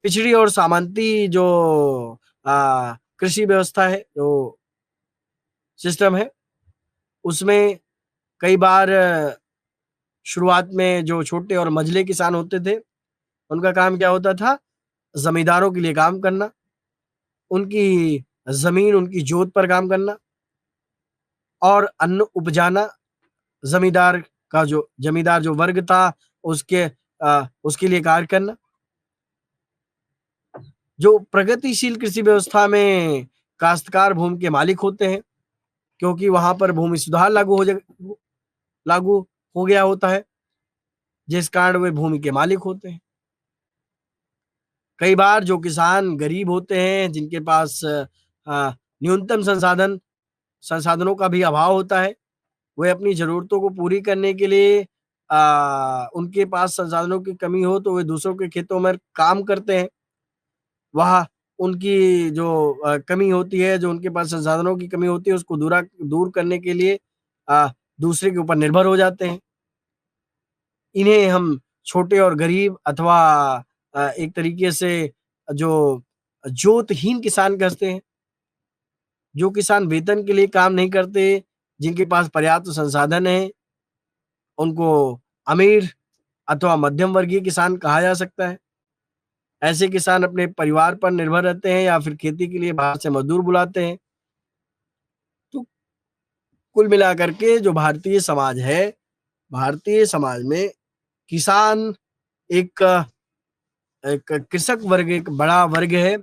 Speaker 1: पिछड़ी और सामंती जो कृषि व्यवस्था है, जो सिस्टम है, उसमें कई बार शुरुआत में जो छोटे और मझले किसान होते थे, उनका काम क्या होता था? जमींदारों के लिए काम करना, उनकी जमीन, उनकी जोत पर काम करना और अन्न उपजाना। जमींदार जो वर्ग था, उसके लिए कार्य करना। जो प्रगतिशील कृषि व्यवस्था में काश्तकार भूमि के मालिक होते हैं, क्योंकि वहां पर भूमि सुधार लागू हो गया होता है, जिस कारण वे भूमि के मालिक होते हैं। कई बार जो किसान गरीब होते हैं, जिनके पास न्यूनतम संसाधनों का भी अभाव होता है, वे अपनी जरूरतों को पूरी करने के लिए, उनके पास संसाधनों की कमी हो तो वे दूसरों के खेतों में काम करते हैं। वह उनकी जो कमी होती है, जो उनके पास संसाधनों की कमी होती है, उसको दूर करने के लिए दूसरे के ऊपर निर्भर हो जाते हैं। इन्हें हम छोटे और गरीब, अथवा एक तरीके से जो जोतहीन किसान कहते हैं। जो किसान वेतन के लिए काम नहीं करते, जिनके पास पर्याप्त संसाधन है, उनको अमीर अथवा मध्यम वर्गीय किसान कहा जा सकता है। ऐसे किसान अपने परिवार पर निर्भर रहते हैं या फिर खेती के लिए बाहर से मजदूर बुलाते हैं। तो कुल मिलाकर के जो भारतीय समाज है, भारतीय समाज में किसान एक एक कृषक वर्ग, एक बड़ा वर्ग है,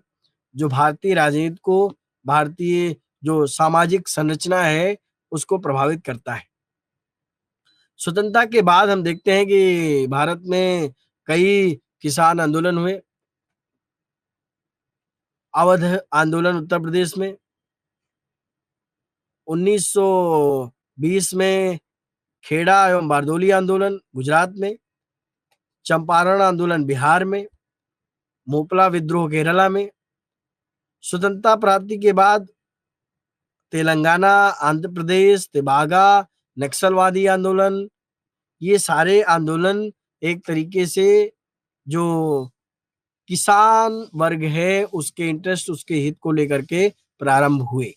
Speaker 1: जो भारतीय राजनीति को, भारतीय जो सामाजिक संरचना है, उसको प्रभावित करता है। स्वतंत्रता के बाद हम देखते हैं कि भारत में कई किसान आंदोलन हुए। अवध आंदोलन उत्तर प्रदेश में, 1920 में खेड़ा एवं बारदोली आंदोलन गुजरात में, चंपारण आंदोलन बिहार में, मोपला विद्रोह केरला में। स्वतंत्रता प्राप्ति के बाद तेलंगाना, आंध्र प्रदेश, तेबागा, नक्सलवादी आंदोलन, ये सारे आंदोलन एक तरीके से जो किसान वर्ग है, उसके इंटरेस्ट, उसके हित को लेकर के प्रारंभ हुए।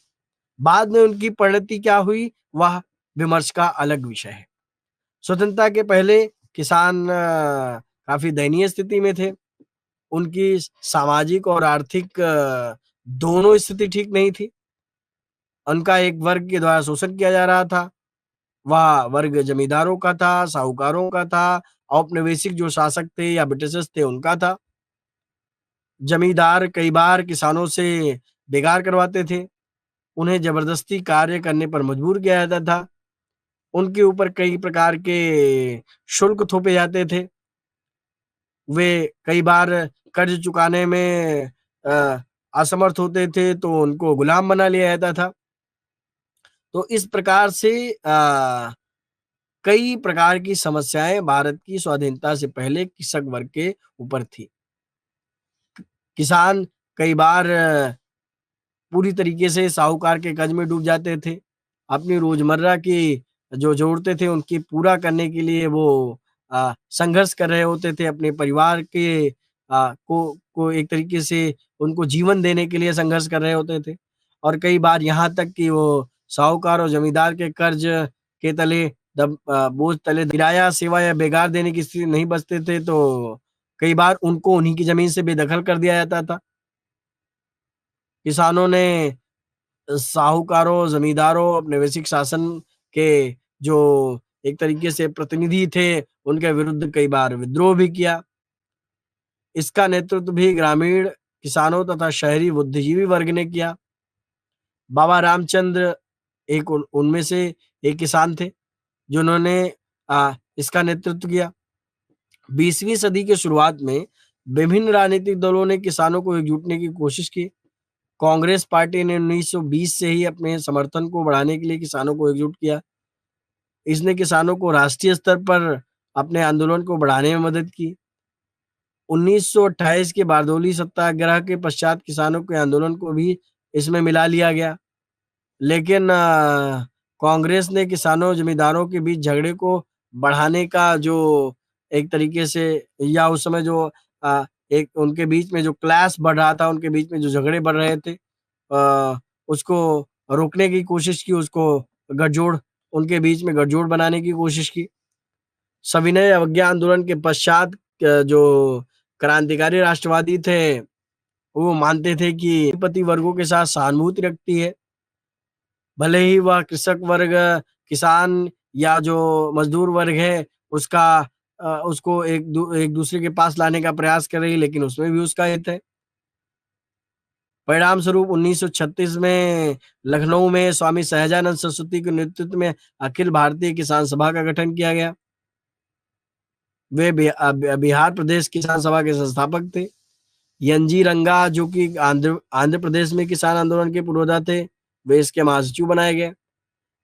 Speaker 1: बाद में उनकी परिणति क्या हुई, वह विमर्श का अलग विषय है। स्वतंत्रता के पहले किसान काफी दयनीय स्थिति में थे। उनकी सामाजिक और आर्थिक दोनों स्थिति ठीक नहीं थी। उनका एक वर्ग के द्वारा शोषण किया जा रहा था। वह वर्ग जमींदारों का था, साहूकारों का था, औपनिवेशिक जो शासक थे या ब्रिटिशर्स थे, उनका था। जमींदार कई बार किसानों से बेगार करवाते थे, उन्हें जबरदस्ती कार्य करने पर मजबूर किया जाता था, उनके ऊपर कई प्रकार के शुल्क थोपे जाते थे, वे कई बार कर्ज चुकाने में असमर्थ होते थे तो उनको गुलाम बना लिया जाता था। तो इस प्रकार से कई प्रकार की समस्याएं भारत की स्वाधीनता से पहले कृषक वर्ग के ऊपर थी। किसान कई बार पूरी तरीके से साहूकार के कर्ज में डूब जाते थे। अपनी रोजमर्रा की जो जरूरतें थे उनकी पूरा करने के लिए वो संघर्ष कर रहे होते थे। अपने परिवार के को एक तरीके से उनको जीवन देने के लिए संघर्ष कर रहे होते थे। और कई बार यहाँ तक कि वो साहूकार और जमींदार के कर्ज के तले बोझ तले किराया, सेवा या बेगार देने की स्थिति नहीं बचते थे, तो कई बार उनको उन्हीं की जमीन से बेदखल कर दिया जाता था। किसानों ने साहूकारों, जमींदारों, औपनिवेशिक शासन के जो एक तरीके से प्रतिनिधि थे, उनके विरुद्ध कई बार विद्रोह भी किया। इसका नेतृत्व भी ग्रामीण किसानों तथा शहरी बुद्धिजीवी वर्ग ने किया। बाबा रामचंद्र एक उनमें से एक किसान थे, जिन्होंने इसका नेतृत्व किया। 20वीं सदी के शुरुआत में विभिन्न राजनीतिक दलों ने किसानों को एकजुटने की कोशिश की। कांग्रेस पार्टी ने 1920 से ही अपने समर्थन को बढ़ाने के लिए किसानों को एकजुट किया। इसने किसानों को राष्ट्रीय स्तर पर अपने आंदोलन को बढ़ाने में मदद की। 1928 के बारदोली सत्याग्रह के पश्चात किसानों के आंदोलन को भी इसमें मिला लिया गया। लेकिन कांग्रेस ने किसानों जमींदारों के बीच झगड़े को बढ़ाने का जो एक तरीके से, या उस समय जो एक उनके बीच में जो क्लैश बढ़ रहा था, उनके बीच में जो झगड़े बढ़ रहे थे, उसको रोकने की कोशिश की, उसको गठजोड़ उनके बीच में गठजोड़ बनाने की कोशिश की। सविनय अवज्ञा आंदोलन के पश्चात जो क्रांतिकारी राष्ट्रवादी थे, वो मानते थे कि पति वर्गों के साथ सहानुभूति रखती है, भले ही वह कृषक वर्ग, किसान या जो मजदूर वर्ग है उसका उसको एक दूसरे के पास लाने का प्रयास कर रही है, लेकिन उसमें भी उसका हित है। परिणाम स्वरूप 1936 में लखनऊ में स्वामी सहजानंद सरस्वती के नेतृत्व में अखिल भारतीय किसान सभा का गठन किया गया। वे बिहार प्रदेश किसान सभा के संस्थापक थे। एनजी रंगा, जो कि आंध्र प्रदेश में किसान आंदोलन के पुरोधा थे, वे इसके महासचिव बनाए गए।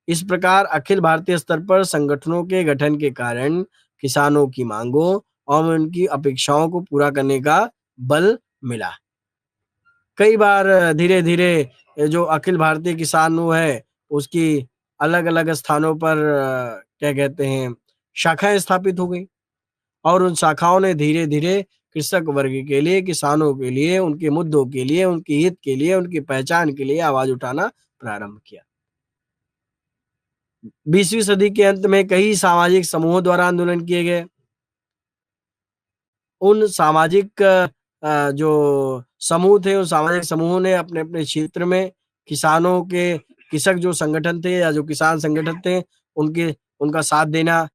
Speaker 1: इस प्रकार अखिल भारतीय स्तर पर संगठनों के गठन के कारण किसानों की मांगों और उनकी अपेक्षाओं को पूरा करने का बल मिला। कई बार धीरे धीरे जो अखिल भारतीय किसान वो है, उसकी अलग अलग स्थानों पर क्या कहते हैं, शाखाएं स्थापित हो गई, और उन शाखाओं ने धीरे धीरे कृषक वर्ग के लिए, किसानों के लिए, उनके मुद्दों के लिए, उनके हित के लिए, उनकी पहचान के लिए आवाज उठाना प्रारंभ किया। 20वीं सदी के अंत में कई सामाजिक समूहों द्वारा आंदोलन किए गए। उन सामाजिक जो समूह थे, उन सामाजिक समूहों ने अपने अपने क्षेत्र में किसानों के, कृषक जो संगठन थे या जो किसान संगठन थे, उनका साथ देना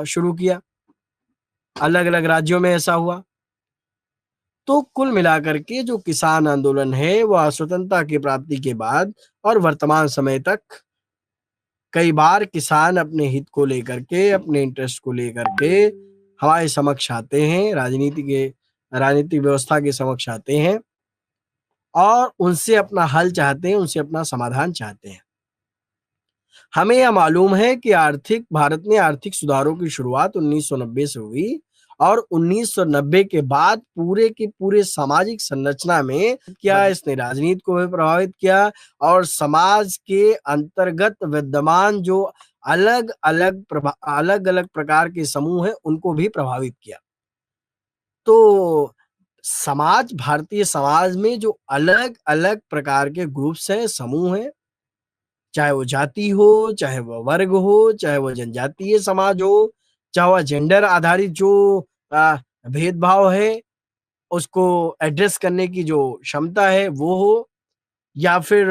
Speaker 1: शुरू किया। अलग अलग राज्यों में ऐसा हुआ। तो कुल मिलाकर के जो किसान आंदोलन है, वह स्वतंत्रता की प्राप्ति के बाद और वर्तमान समय तक कई बार किसान अपने हित को लेकर के, अपने इंटरेस्ट को लेकर के हमारे समक्ष आते हैं, राजनीतिक व्यवस्था के समक्ष आते हैं, और उनसे अपना हल चाहते हैं, उनसे अपना समाधान चाहते हैं। हमें यह मालूम है कि भारत में आर्थिक सुधारों की शुरुआत 1990 से हुई, और 1990 के बाद पूरे के पूरे सामाजिक संरचना में क्या, इसने राजनीति को भी प्रभावित किया, और समाज के अंतर्गत विद्यमान जो अलग अलग प्रकार के समूह हैं, उनको भी प्रभावित किया। तो भारतीय समाज में जो अलग अलग प्रकार के ग्रुप्स हैं, समूह हैं, चाहे वो जाति हो, चाहे वो वर्ग हो, चाहे वो जनजातीय समाज हो, चाहे वह जेंडर आधारित जो भेदभाव है उसको एड्रेस करने की जो क्षमता है वो हो, या फिर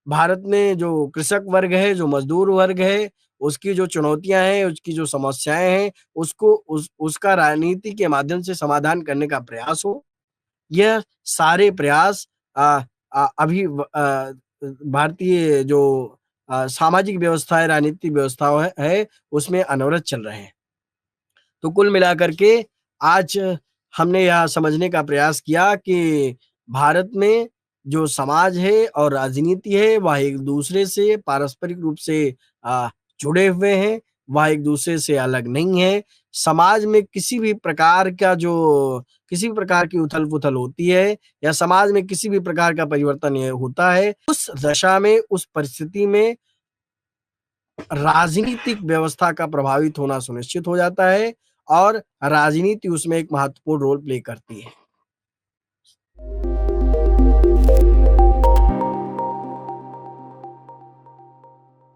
Speaker 1: भारत में जो कृषक वर्ग है, जो मजदूर वर्ग है, उसकी जो चुनौतियां हैं, उसकी जो समस्याएं हैं, उसका राजनीति के माध्यम से समाधान करने का प्रयास हो। यह सारे प्रयास अभी भारतीय जो सामाजिक व्यवस्था है, राजनीतिक व्यवस्था है, उसमें अनवरत चल रहे हैं। तो कुल मिलाकर के आज हमने यह समझने का प्रयास किया कि भारत में जो समाज है और राजनीति है, वह एक दूसरे से पारस्परिक रूप से जुड़े हुए हैं, वह एक दूसरे से अलग नहीं है। समाज में किसी भी प्रकार की उथल पुथल होती है, या समाज में किसी भी प्रकार का परिवर्तन होता है, उस दशा में, उस परिस्थिति में राजनीतिक व्यवस्था का प्रभावित होना सुनिश्चित हो जाता है, और राजनीति उसमें एक महत्वपूर्ण रोल प्ले करती है।